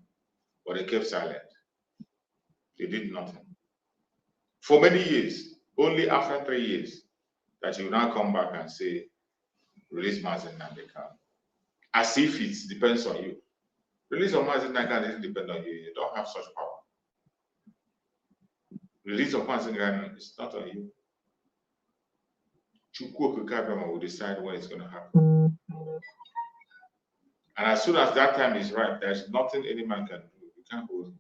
but they kept silent. They did nothing. For many years, only after 3 years, that you now come back and say, release Mazen Nandekano. As if it depends on you. Release of Mazen Nandekano doesn't depend on you. You don't have such power. Release of Mazen Nandekano is not on you. Chukwu Okike will decide when it's going to happen. And as soon as that time is right, there's nothing any man can do. You can't hold him.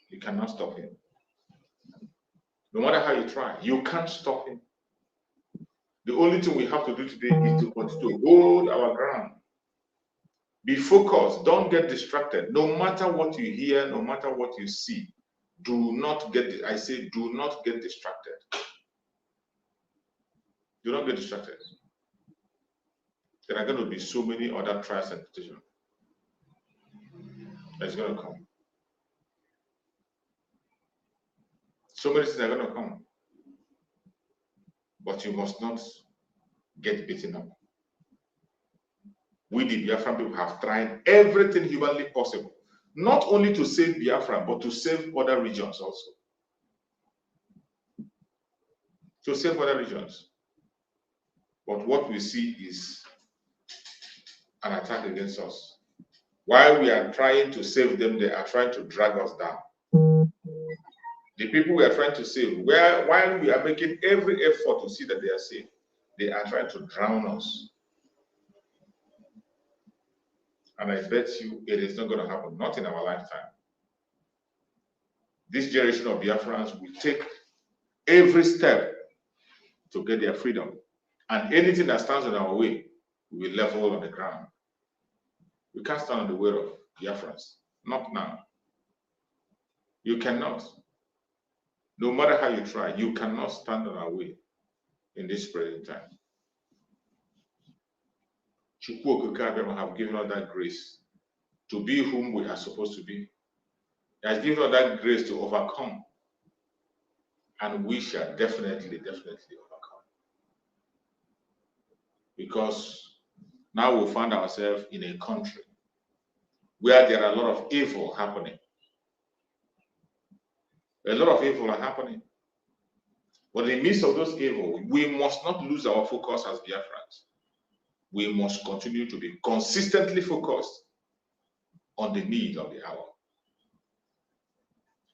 You cannot stop him. No matter how you try, you can't stop him. The only thing we have to do today is to continue to hold our ground. Be focused. Don't get distracted. No matter what you hear, no matter what you see, do not get, I say, do not get distracted. Do not get distracted. There are going to be so many other trials and petitions that's going to come. So many things are going to come. But you must not get beaten up. We, the Biafran people, have tried everything humanly possible, not only to save Biafra, but to save other regions also. To save other regions. But what we see is an attack against us. While we are trying to save them, they are trying to drag us down. The people we are trying to save, while we are making every effort to see that they are safe, they are trying to drown us. And I bet you it is not going to happen, not in our lifetime. This generation of Biafrans will take every step to get their freedom. And anything that stands in our way, we will level on the ground. We can't stand on the way of Biafrans. Not now. You cannot. No matter how you try, you cannot stand on our way in this present time. Chukwu have given us that grace to be whom we are supposed to be. He has given us that grace to overcome. And we shall definitely overcome. Because now we find ourselves in a country where there are a lot of evil happening. A lot of evil are happening. But in the midst of those evil, we must not lose our focus as Biafrans. We must continue to be consistently focused on the need of the hour.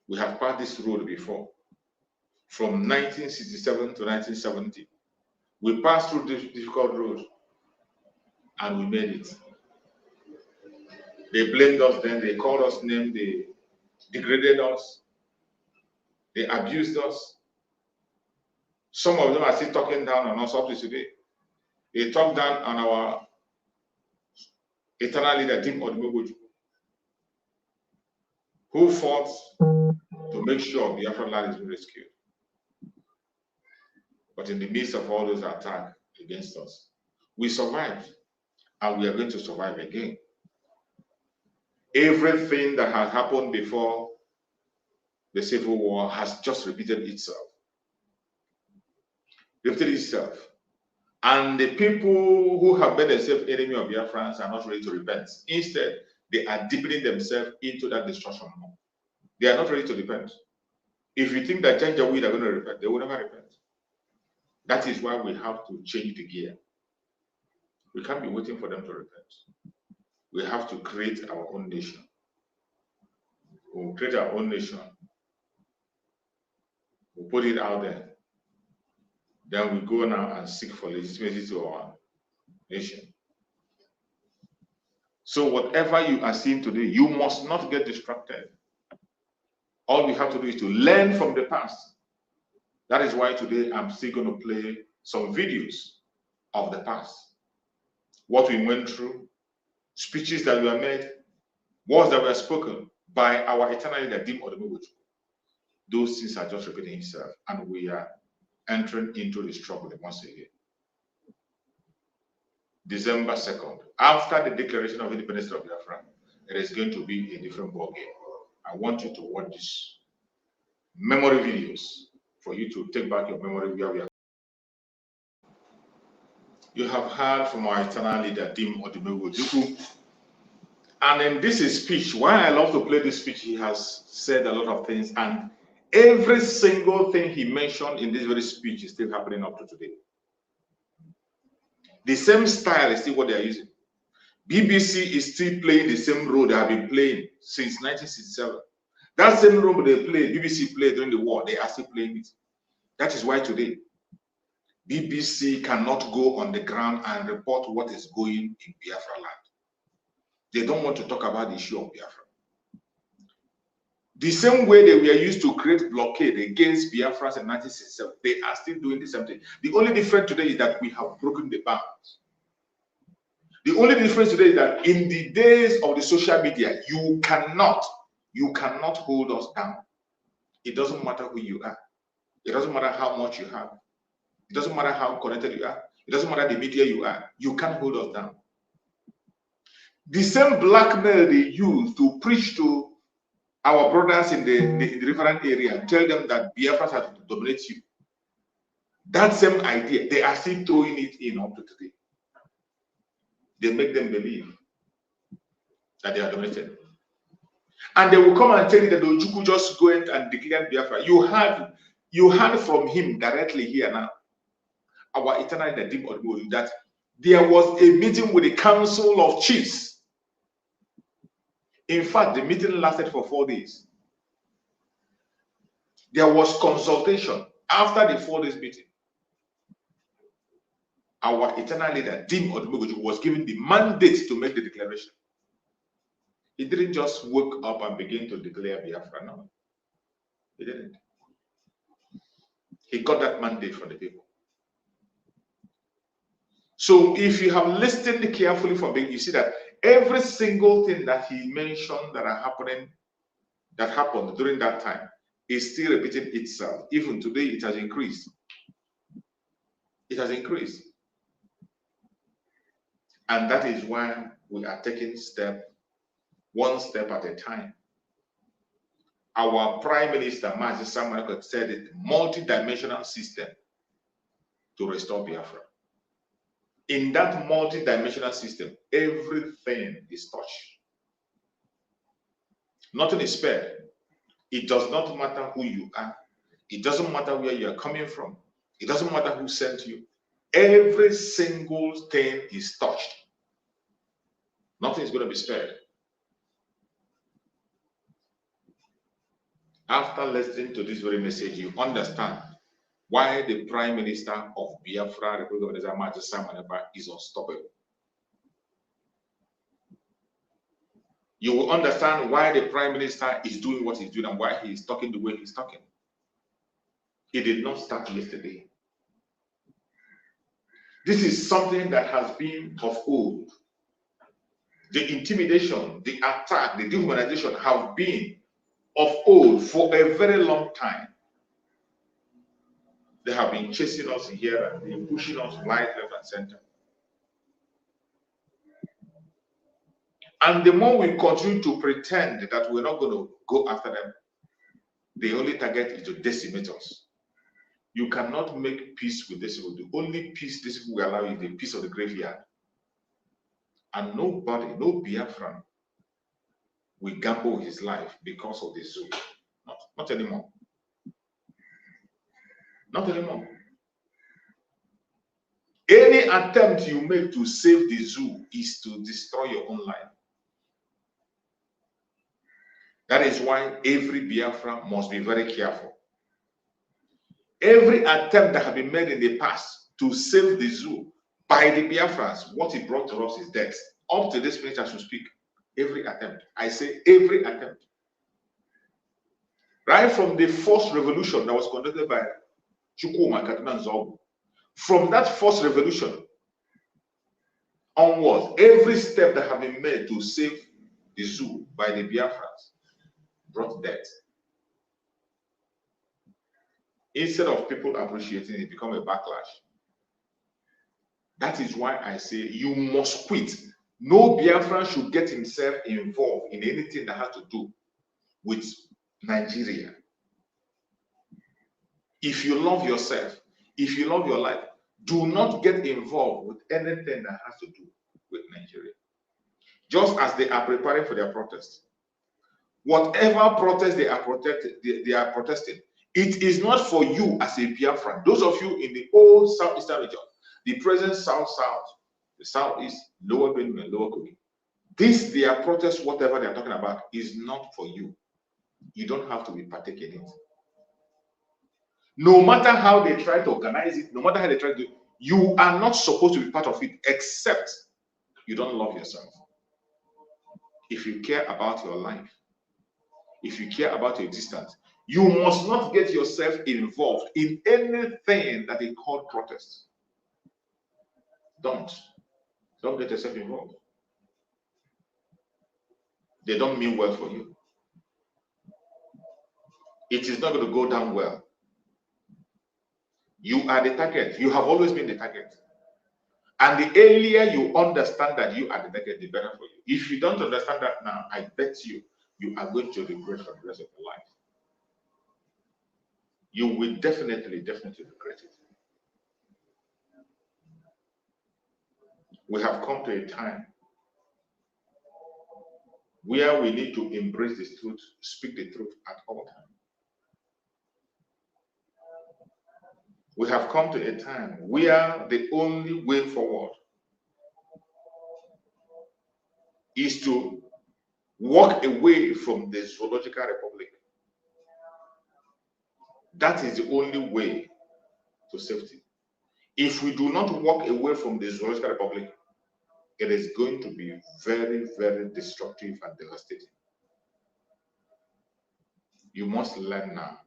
We have passed this road before. From 1967 to 1970, we passed through this difficult road and we made it. They blamed us then, they called us names, they degraded us, they abused us. Some of them are still talking down on us up to today. They talk down on our eternal leader, Dim Odumegwu, who fought to make sure the Biafran land is rescued. But in the midst of all those attacks against us, we survived, and we are going to survive again. Everything that has happened before the Civil War has just repeated itself. And the people who have made themselves enemy of Biafrans are not ready to repent. Instead, they are deepening themselves into that destruction more. They are not ready to repent. If you think that Janjaweed are going to repent, they will never repent. That is why we have to change the gear. We can't be waiting for them to repent. We have to create our own nation. We'll create our own nation. We'll put it out there. Then we go now and seek for legitimacy to our nation. So whatever you are seeing today, you must not get distracted. All we have to do is to learn from the past. That is why today I'm still going to play some videos of the past. What we went through, speeches that were made, words that were spoken by our eternal leader, Dim Odumegwu. Those things are just repeating itself, and we are entering into the struggle once again. December 2nd, after the declaration of independence of Biafra, it is going to be a different ballgame. I want you to watch these memory videos for you to take back your memory where we are. You have heard from our eternal leader, Dim Odumegwu. And in this speech, why I love to play this speech, he has said a lot of things, and every single thing he mentioned in this very speech is still happening up to today. The same style is still what they are using. BBC is still playing the same role they have been playing since 1967. That same role they played, BBC played during the war, they are still playing it. That is why today, BBC cannot go on the ground and report what is going in Biafra land. They don't want to talk about the issue of Biafra. The same way they were used to create blockade against Biafrans in 1967, they are still doing the same thing. The only difference today is that we have broken the bounds. The only difference today is that in the days of the social media, you cannot hold us down. It doesn't matter who you are. It doesn't matter how much you have. It doesn't matter how connected you are. It doesn't matter the media you are. You can't hold us down. The same blackmail they use to preach to our brothers in the different area, tell them that Biafra has to dominate you. That same idea, they are still throwing it in up to today. They make them believe that they are dominated. And they will come and tell you that the Ojukwu just went and declared Biafra. You heard from him directly here now, our eternal Nadim Odbo, that there was a meeting with the Council of Chiefs. In fact, the meeting lasted for 4 days. There was consultation after the 4 days meeting. Our eternal leader, Dim Odmogoju, was given the mandate to make the declaration. He didn't just wake up and begin to declare Biafra. No, he didn't. He got that mandate from the people. So if you have listened carefully from him, you see that every single thing that he mentioned that happened during that time is still repeating itself. Even today, it has increased. It has increased. And that is why we are taking one step at a time. Our Prime Minister, Mazi Samuel, said it, multi-dimensional system to restore Biafra. In that multi-dimensional system, everything is touched. Nothing is spared. It does not matter who you are. It doesn't matter where you are coming from. It doesn't matter who sent you. Every single thing is touched. Nothing is going to be spared. After listening to this very message, you understand why the Prime Minister of Biafra, Republic of Mazi Simon Ekpa, is unstoppable. You will understand why the Prime Minister is doing what he's doing and why he is talking the way he's talking. He did not start yesterday. This is something that has been of old. The intimidation, the attack, the dehumanization have been of old for a very long time. They have been chasing us here and they're pushing us right, left, and center. And the more we continue to pretend that we're not going to go after them, the only target is to decimate us. You cannot make peace with this people. The only peace this people will allow is the peace of the graveyard. And nobody, no Biafran, will gamble his life because of the zoo. Not anymore. Not anymore. Any attempt you make to save the zoo is to destroy your own life. That is why every Biafra must be very careful. Every attempt that has been made in the past to save the zoo by the Biafrans, what it brought to us is death. Up to this minute as we speak, every attempt. I say every attempt. Right from the first revolution that was conducted by Chukwuma Katina Nzogu, from that first revolution onwards, every step that has been made to save the zoo by the Biafrans brought death. Instead of people appreciating it, become a backlash. That is why I say you must quit. No Biafran should get himself involved in anything that has to do with Nigeria. If you love yourself, if you love your life, do not get involved with anything that has to do with Nigeria. Just as they are preparing for their protest. Whatever protest they are protesting, it is not for you as a Biafran. Those of you in the old southeastern region, the present south-south, the southeast, lower Benue, lower Kogi, this their protest, whatever they are talking about, is not for you. You don't have to be partaking in it. No matter how they try to organize it, no matter how they try to do it, you are not supposed to be part of it, except you don't love yourself. If you care about your life, if you care about your existence, you must not get yourself involved in anything that they call protest. Don't get yourself involved. They don't mean well for you. It is not going to go down well. You are the target. You have always been the target. And the earlier you understand that you are the target, the better for you. If you don't understand that now, I bet you are going to regret for the rest of your life. You will definitely regret it. We have come to a time where we need to embrace the truth, speak the truth at all times. We have come to a time where the only way forward is to walk away from the zoological republic. That is the only way to safety. If we do not walk away from the zoological republic, it is going to be very, very destructive and devastating. You must learn now.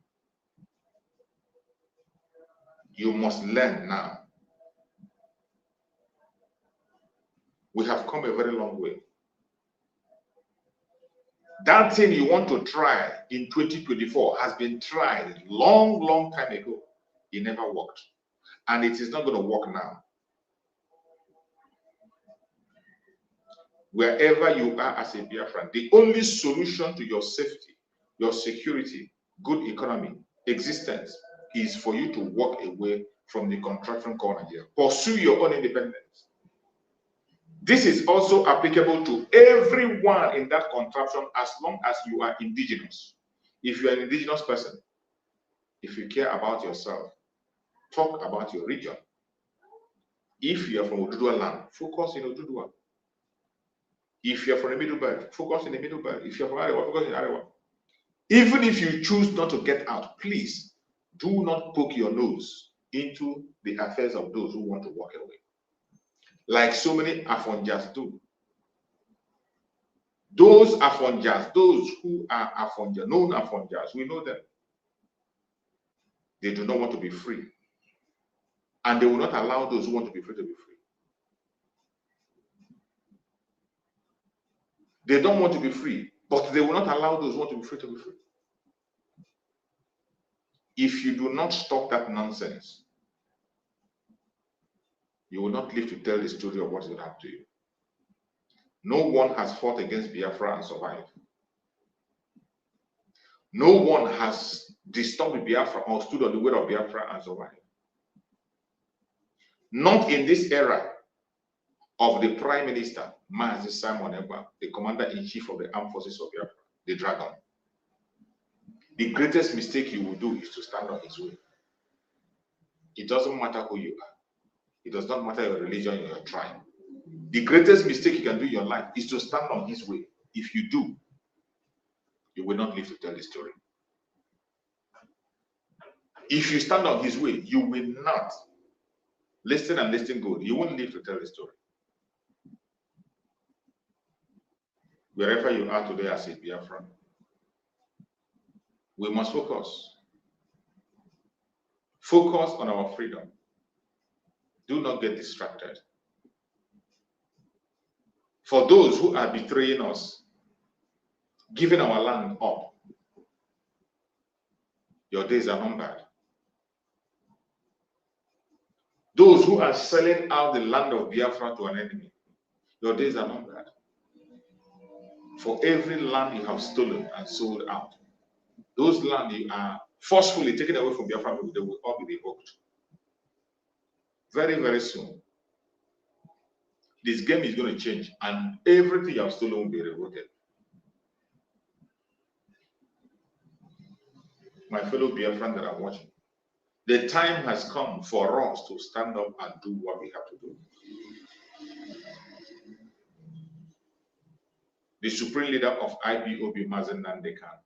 You must learn now. We have come a very long way. That thing you want to try in 2024 has been tried long time ago. It never worked. And it is not going to work now. Wherever you are as a Biafran, the only solution to your safety, your security, good economy, existence is for you to walk away from the contraction called Nigeria. Pursue your own independence. This is also applicable to everyone in that contraption as long as you are indigenous. If you are an indigenous person, if you care about yourself, talk about your region. If you are from Oduduwa land, focus in Oduduwa. If you are from the Middle Belt, focus in the Middle Belt. If you are from Arewa, focus in Arewa. Even if you choose not to get out, please do not poke your nose into the affairs of those who want to walk away. Like so many Afonjas do. Those Afonjas, those who are Afonja, known Afonjas, we know them. They do not want to be free. And they will not allow those who want to be free to be free. They don't want to be free, but they will not allow those who want to be free to be free. If you do not stop that nonsense, you will not live to tell the story of what will happen to you. No one has fought against Biafra and survived. No one has disturbed Biafra or stood on the way of Biafra and survived. Not in this era of the Prime Minister, Mazi Simon Ekpa, the Commander-in-Chief of the Armed Forces of Biafra, the Dragon. The greatest mistake you will do is to stand on his way. It doesn't matter who you are. It does not matter your religion or your tribe. The greatest mistake you can do in your life is to stand on his way. If you do, you will not live to tell the story. If you stand on his way, you will not listen and listen good. You won't live to tell the story. Wherever you are today as a Biafran, we must focus. Focus on our freedom. Do not get distracted. For those who are betraying us, giving our land up, your days are numbered. Those who are selling out the land of Biafra to an enemy, your days are numbered. For every land you have stolen and sold out, those land you are forcefully taken away from Biafra, they will all be revoked. Very, very soon, this game is going to change and everything you have stolen will be revoked. My fellow Biafran that are watching, the time has come for us to stand up and do what we have to do. The supreme leader of IPOB, Mazen Nandekan,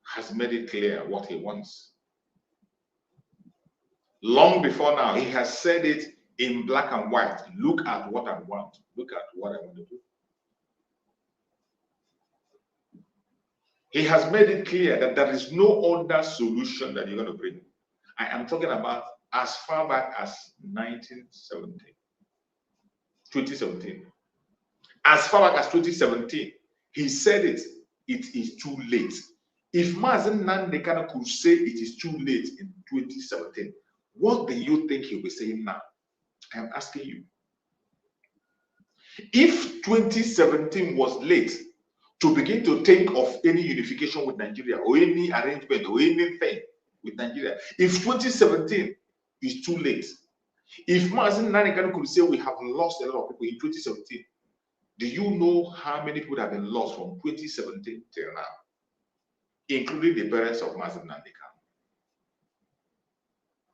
has made it clear what he wants. Long before now, he has said it in black and white. Look at what I want. Look at what I want to do. He has made it clear that there is no other solution that you're going to bring. I am talking about as far back as 2017. As far back as 2017, he said it is too late. If Mazen Nandekan could say it is too late in 2017, what do you think he'll be saying now? I am asking you. If 2017 was late to begin to think of any unification with Nigeria or any arrangement or anything with Nigeria, if 2017 is too late, If Mazen Nanikan could say we have lost a lot of people in 2017, do you know how many people have been lost from 2017 till now, including the parents of Mazen Nanikan?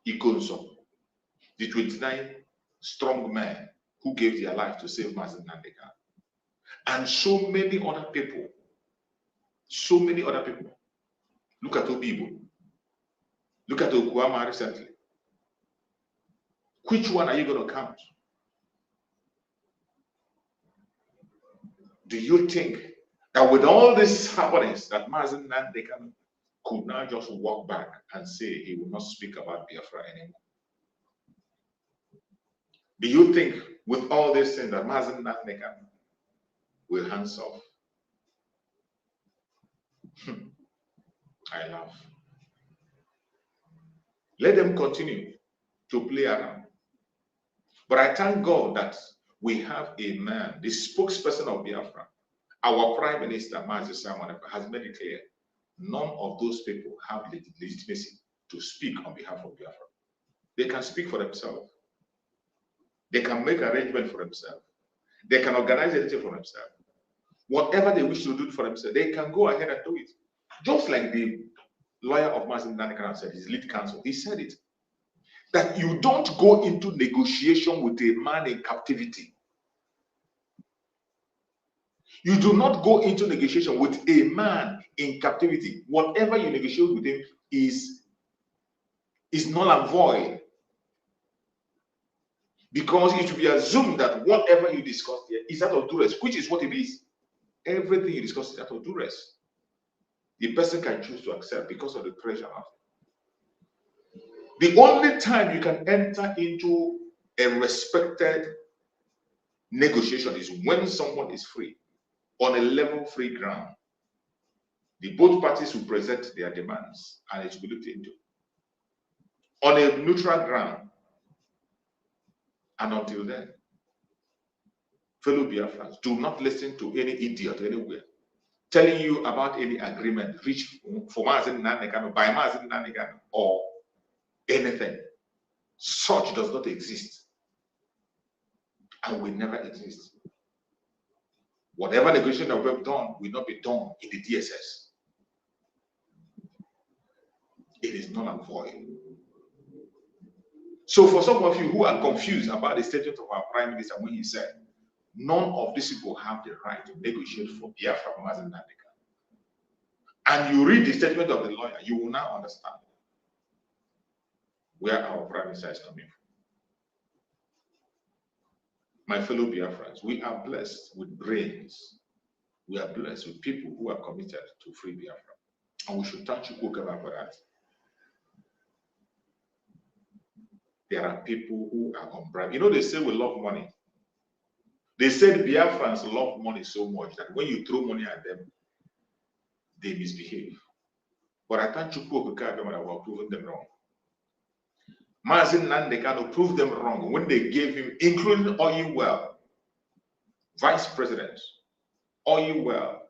Ikonso, the 29 strong men who gave their life to save Mazen Nanikan, and so many other people. So many other people. Look at Obibo. Look at Okuama recently. Which one are you going to count? Do you think that with all these happenings that Mazen Nanikan could now just walk back and say he will not speak about Biafra anymore? Do you think with all these things that Mazen Nanikan will hands off? I laugh. Let them continue to play around. But I thank God that we have a man, the spokesperson of Biafra, our Prime Minister, Mazi Simon, has made it clear none of those people have legitimacy to speak on behalf of Biafra. They can speak for themselves. They can make arrangements for themselves. They can organize anything for themselves. Whatever they wish to do for themselves, they can go ahead and do it. Just like the lawyer of Mazen Nanikan said, his lead counsel, he said it, that you don't go into negotiation with a man in captivity. You do not go into negotiation with a man in captivity. Whatever you negotiate with him is null and void. Because it should be assumed that whatever you discuss here is out of duress, which is what it is. Everything you discuss is out of duress. The person can choose to accept because of the pressure of it. The only time you can enter into a respected negotiation is when someone is free, on a level free ground. Both parties will present their demands and it will be looked into. On a neutral ground. And until then, fellow Biafrans, do not listen to any idiot anywhere telling you about any agreement reached for Mazen Nanikan, by Mazen Nanikan, or anything. Such does not exist and will never exist. Whatever negotiation that we've done will not be done in the DSS. It is null and void. So for some of you who are confused about the statement of our Prime Minister when he said, none of these people have the right to negotiate for Biafra from Mazen Nanikan, and you read the statement of the lawyer, you will now understand where our Prime Minister is coming from. My fellow Biafrans, we are blessed with brains. We are blessed with people who are committed to free Biafra. And we should thank you for that. There are people who are unbribed. You know, they say we love money. They said Biafrans love money so much that when you throw money at them, they misbehave. But I thank you for proving them wrong. Mazen Nanikan proved them wrong when they gave him, including Oil Well, Vice President, Oil Well.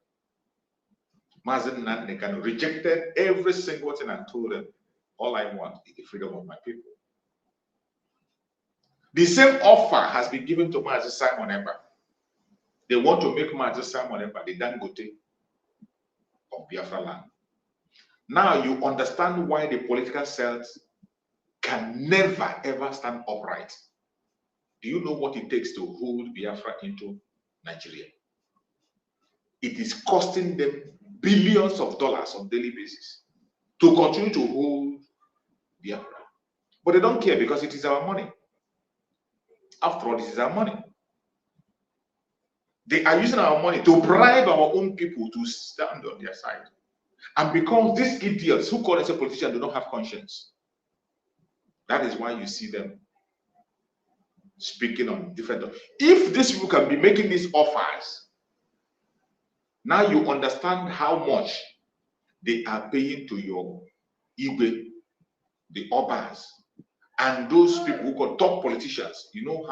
Mazen Nanikan rejected every single thing and told them, all I want is the freedom of my people. The same offer has been given to Mazi Simon Ekpa. They want to make Mazi Simon Ekpa the Dangote of Biafra land. Now you understand why the political cells can never ever stand upright. Do you know what it takes to hold Biafra into Nigeria? It is costing them billions of dollars on a daily basis to continue to hold Biafra. But they don't care because it is our money. After all, this is our money. They are using our money to bribe our own people to stand on their side. And because these idiots who call themselves politicians do not have conscience, that is why you see them speaking on different topics. If these people can be making these offers, now you understand how much they are paying to your Igwe, the Obas, and those people who call top politicians. You know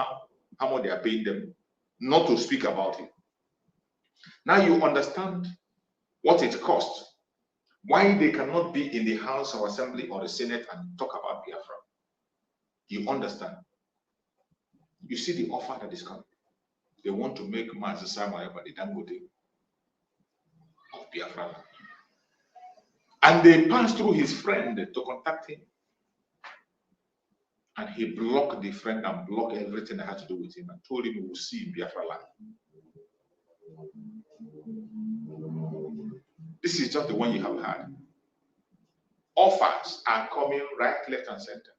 how much they are paying them not to speak about it. Now you understand what it costs, why they cannot be in the House of Assembly or the Senate and talk about Biafra. You understand. You see the offer that is coming. They want to make Mazi Samuel the Dangote of Biafra. And they passed through his friend to contact him. And he blocked the friend and blocked everything that had to do with him and told him he will see in Biafra land. This is just the one you have had. Offers are coming right, left, and center.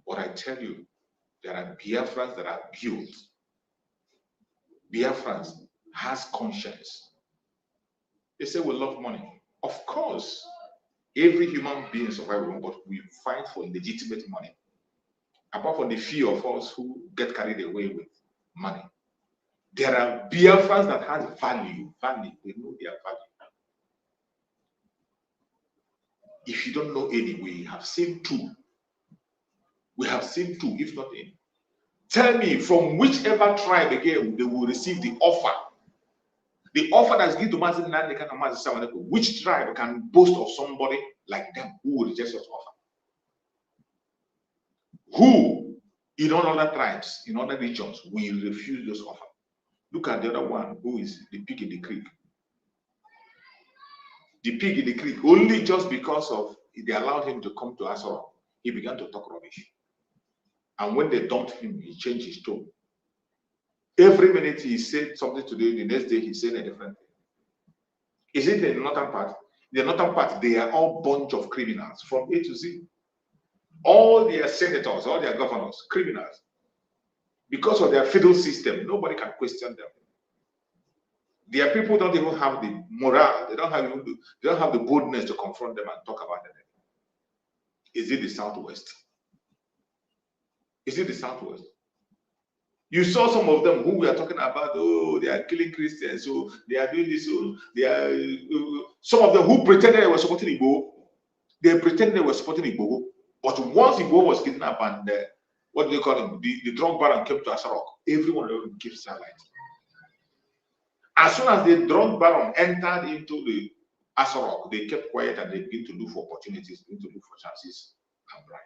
But I tell you, there are Biafrans that are built. Biafrans has conscience. They say we love money. Of course, every human being survives, but we fight for legitimate money. Apart from the few of us who get carried away with money. There are Biafrans that have value. They know their value. If you don't know any, we have seen two. We have seen two, if not any. Tell me, from whichever tribe again they will receive the offer. The offer that's given to Mazi Nandekan and Mazi Samaneko, which tribe can boast of somebody like them who will reject such offer? Who, in all other tribes, in other regions, will refuse this offer? Look at the other one, who is the pig in the creek. The pig in the creek, only just because of they allowed him to come to Asoro, he began to talk rubbish. And when they dumped him, he changed his tone. Every minute he said something today, the next day he said a different thing. Is it the northern part? The northern part, they are all bunch of criminals from A to Z. All their senators, all their governors, criminals. Because of their feudal system, nobody can question them. Their people don't even have the morale. They don't have the boldness to confront them and talk about them. Is it the Southwest? Is it the Southwest? You saw some of them who we are talking about, oh, they are killing Christians, so they are doing this, so they are, some of them who pretended they were supporting Igbo, they pretended they were supporting Igbo, but once Igbo was kidnapped and, what do they call him, the drug baron came to Asarok, everyone of them kept silent. As soon as the drug baron entered into the Asarok, they kept quiet and they began to look for opportunities, begin to look for chances and bribe.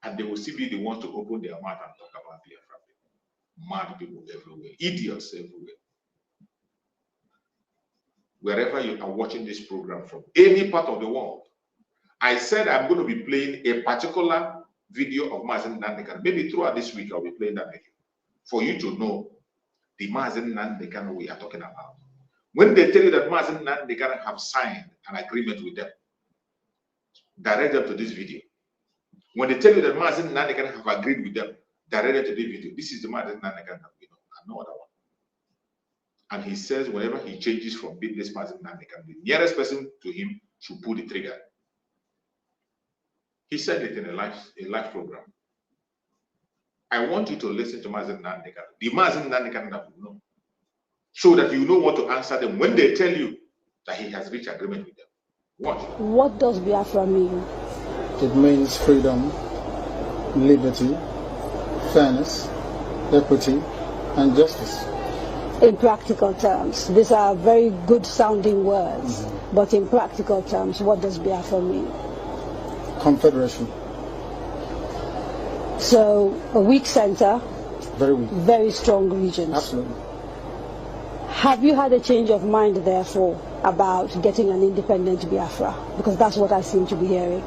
And they will still be the ones to open their mouth and talk about Biafra. Mad people everywhere, idiots everywhere. Wherever you are watching this program from, any part of the world, I said I'm going to be playing a particular video of Mazi Nandekan. Maybe throughout this week I'll be playing that video for you to know the Mazi Nandekan we are talking about. When they tell you that Mazi Nandekan have signed an agreement with them, direct them to this video. When they tell you that Mazi Nandekan have agreed with them, direct them to this video. This is the Mazi Nandekan that we know, and no other one. And he says whenever he changes from being this Mazi Nandekan, the nearest person to him should pull the trigger. He said it in a live program. I want you to listen to Mazi Nandekan, the Mazi Nandekan that we know, so that you know what to answer them when they tell you that he has reached agreement with them. Watch. What does Biafra mean? It means freedom, liberty, fairness, equity, and justice. In practical terms, these are very good sounding words, but in practical terms, what does Biafra mean? Confederation. So, a weak center, very weak, very strong regions. Absolutely. Have you had a change of mind, therefore, about getting an independent Biafra? Because that's what I seem to be hearing.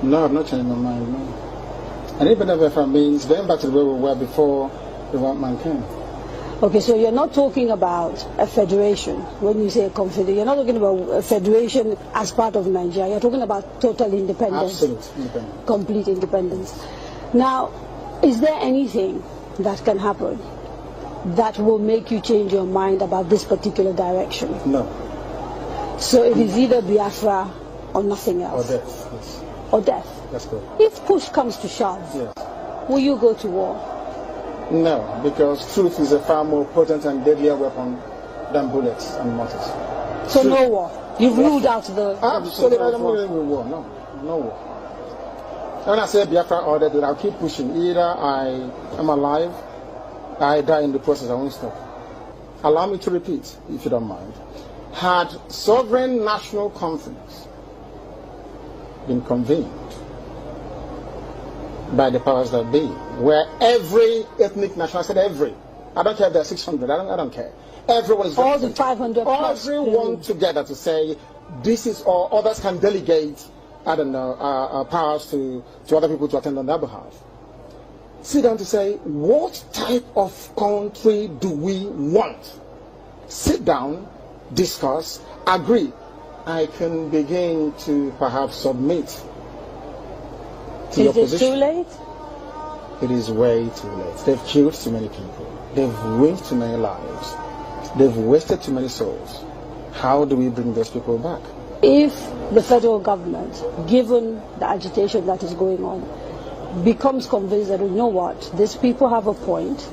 No, I've not changed my mind, no. And even if Biafra means going back to where we were before the white man came. Okay, so you're not talking about a federation when you say a confederation. You're not talking about a federation as part of Nigeria. You're talking about total independence. Absolute independence. Complete independence. Now, is there anything that can happen that will make you change your mind about this particular direction? No. So it is either Biafra or nothing else? Or death, yes. Or death? That's good. If push comes to shove, yes, will you go to war? No, because truth is a far more potent and deadlier weapon than bullets and mortars. So truth. No war? You've ruled out the... Absolutely, I don't believe in war, no. No war. When I say Biafra order, then I'll keep pushing. Either I am alive, I die in the process, I won't stop. Allow me to repeat, if you don't mind. Had sovereign national conference been convened by the powers that be, where every ethnic national, I said every, I don't care if there are 600, I don't care. Everyone is all the 500 plus. Everyone together to say this is all. Others can delegate, I don't know, powers to other people to attend on their behalf. Sit down to say, what type of country do we want? Sit down, discuss, agree. I can begin to perhaps submit to your position. Is it too late? It is way too late. They've killed too many people. They've ruined too many lives. They've wasted too many souls. How do we bring those people back? If the federal government, given the agitation that is going on, becomes convinced that, you know what, these people have a point,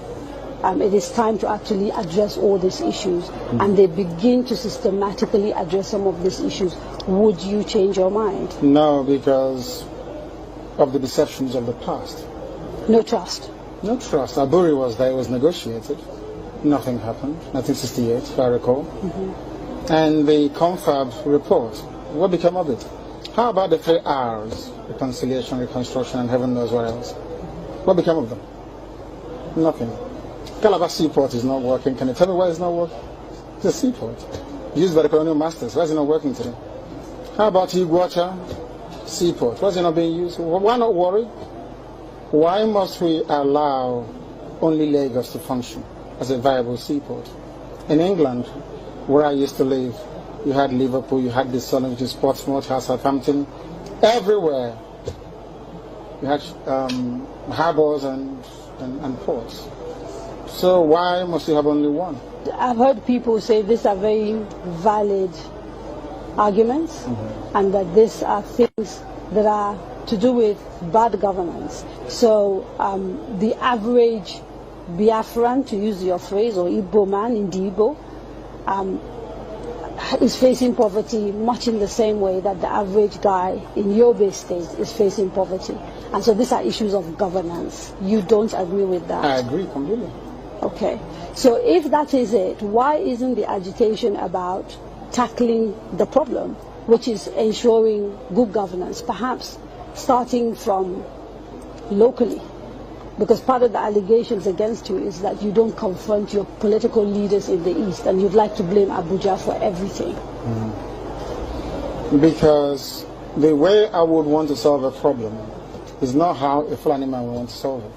it is time to actually address all these issues, and they begin to systematically address some of these issues, would you change your mind? No, because of the deceptions of the past. No trust? No trust. Aburi was there, it was negotiated. Nothing happened. 1968, if I recall. And the confab report, what became of it? How about the 3 R's? Reconciliation, reconstruction, and heaven knows what else. What became of them? Nothing. Calabar Seaport is not working. Can you tell me why it's not working? It's a seaport used by the colonial masters. Why is it not working today? How about Iguacha Seaport? Why is it not being used? Why not worry? Why must we allow only Lagos to function as a viable seaport? In England, where I used to live, you had Liverpool, you had this Solent, which is Portsmouth, you had Southampton. Everywhere you had harbors and ports. So why must you have only one? I've heard people say these are very valid arguments, and that these are things that are to do with bad governance. So the average Biafran, to use your phrase, or Igbo man in the Igbo, is facing poverty much in the same way that the average guy in Yobe State is facing poverty. And so these are issues of governance. You don't agree with that? I agree completely. Okay. So if that is it, why isn't the agitation about tackling the problem, which is ensuring good governance, perhaps starting from locally? Because part of the allegations against you is that you don't confront your political leaders in the East, and you'd like to blame Abuja for everything. Because the way I would want to solve a problem is not how a Fulani man would want to solve it.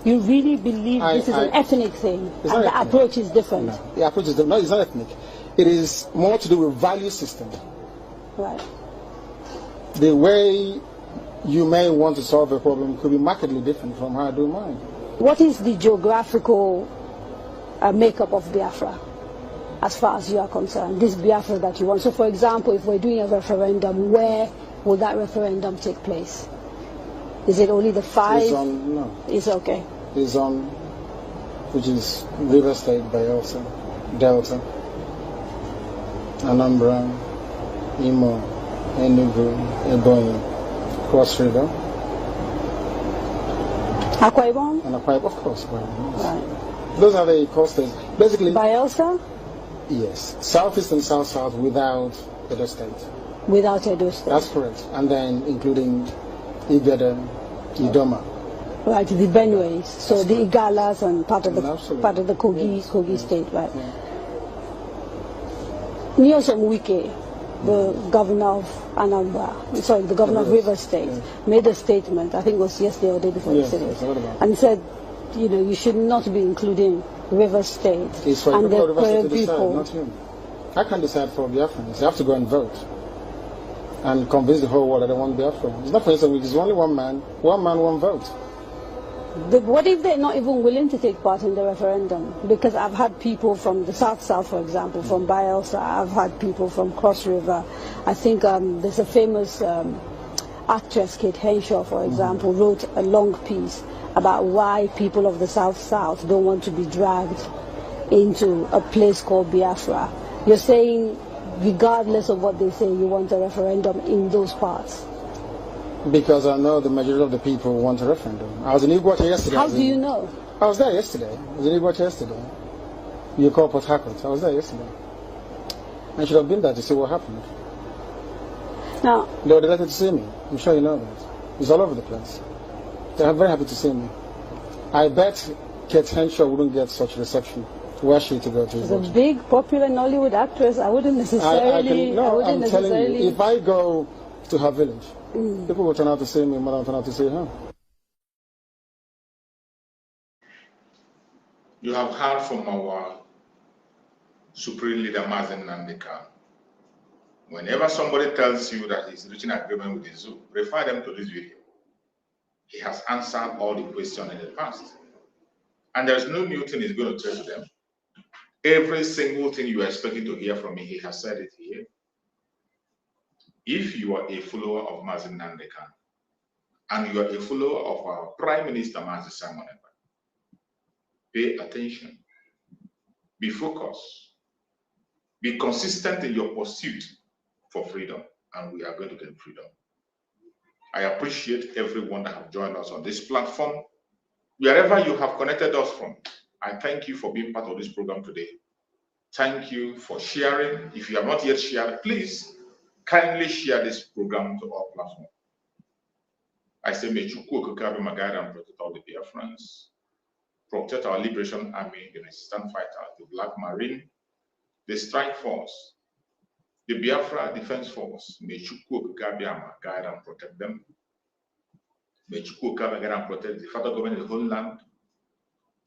You really believe this is an ethnic thing, and the approach is different? No, the approach is different. No, it's not ethnic. It is more to do with value system. Right. The way you may want to solve a problem could be markedly different from how I do mine. What is the geographical makeup of Biafra, as far as you are concerned, this Biafra that you want? So for example, if we're doing a referendum, where will that referendum take place? Is it only the 5? It's on, no. It's okay. It's on, which is River State, Bayelsa, Delta, Anambra, Imo, Enugu, Ebonyi, Cross River. Akwa Ibom? And Akwa Ibom, of course. Right. Those are the coasters. Basically. Bayelsa? Yes. Southeast and South-South without Edo State. Without Edo State. That's correct. And then including Igede, Idoma. Right, the Benues. So that's the Igalas and part of the Kogi, yes. Kogi State, right? Yeah. Nyesom Wike, the governor of Anambra, sorry, the governor of River State, made a statement, I think it was yesterday or the day before yesterday, and said, you know, you should not be including River State. It's for and the people. Decide, not him. I can decide for Biafrans. You have to go and vote and convince the whole world that they want Biafra. It's not for instance, it's only one man, one vote. What if they're not even willing to take part in the referendum? Because I've had people from the South-South, for example, from Bayelsa. I've had people from Cross River. I think there's a famous actress, Kate Henshaw, for example, wrote a long piece about why people of the South-South don't want to be dragged into a place called Biafra. You're saying, regardless of what they say, you want a referendum in those parts? Because I know the majority of the people want a referendum. I was in Iguacha yesterday. How do you know? I was there yesterday. I was in Iguacha yesterday. You call Port Harcourt. I was there yesterday. I should have been there to see what happened. Now, they were delighted to see me. I'm sure you know that. It's all over the place. They're very happy to see me. I bet Kate Henshaw wouldn't get such reception were she to go to his She's a big, popular Nollywood actress. I wouldn't necessarily... I'm telling you, if I go to her village, people will turn out to see me more than turn out to see her. You have heard from our Supreme Leader, Mazen Nandeka. Whenever somebody tells you that he's reaching agreement with the zoo, refer them to this video. He has answered all the questions in the past. And there's no new thing he's going to tell to them. Every single thing you are expecting to hear from me, he has said it here. If you are a follower of Mazen Nandeka, and you are a follower of our Prime Minister, Mazi Simon, pay attention. Be focused. Be consistent in your pursuit for freedom, and we are going to get freedom. I appreciate everyone that have joined us on this platform. Wherever you have connected us from, I thank you for being part of this program today. Thank you for sharing. If you have not yet shared, please kindly share this program to our platform. I say, may Chukwu Okike my guide and protect all the Biafrans, protect our Liberation Army, the resistance fighters, the Black Marine, the Strike Force, the Biafra Defense Force. May Chukwu Okike my guide and protect them. May Chukwu Okike guide and protect the federal government of the whole land.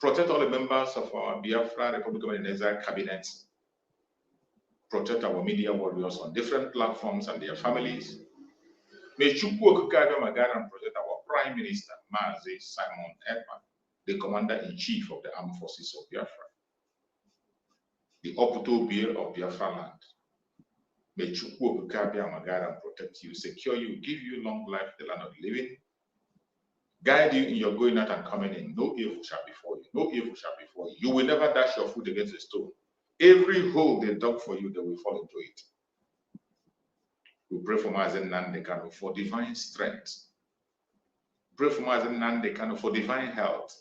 Protect all the members of our Biafra Republic of Exile cabinet. Protect our media warriors on different platforms and their families. May Chukwu Okike my guide and protect our Prime Minister, Mazi Simon Ekpa, the Commander-in-Chief of the Armed Forces of Biafra, the Oputo Beer of Biafra land. May Chukwu Okike my guide and protect you, secure you, give you long life, the land of the living, guide you in your going out and coming in. No evil shall befall you. No evil shall befall you. You will never dash your foot against a stone. Every hole they dug for you, they will fall into it. We pray for Mazen Nandeka for divine strength. Pray for Mazen Nandeka for divine health.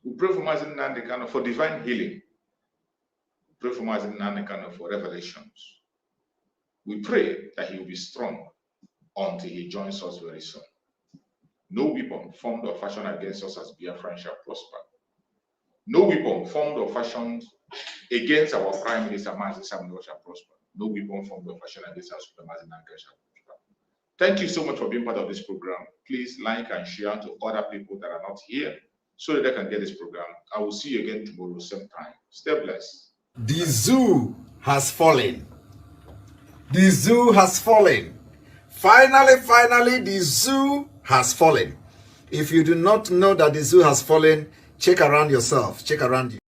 We pray for Mazen Nandeka for divine healing. We pray for Mazen Nandeka for revelations. We pray that he will be strong until he joins us very soon. No weapon formed or fashioned against us as Biafran shall prosper. No weapon formed or fashioned against our Prime Minister Mazi Simon shall prosper. No weapon formed or fashioned against our Super Mazi Nandeka shall prosper. Thank you so much for being part of this program. Please like and share to other people that are not here so that they can get this program. I will see you again tomorrow, same time. Stay blessed. The zoo has fallen. The zoo has fallen. Finally, the zoo has fallen. If you do not know that the zoo has fallen, check around yourself. Check around you.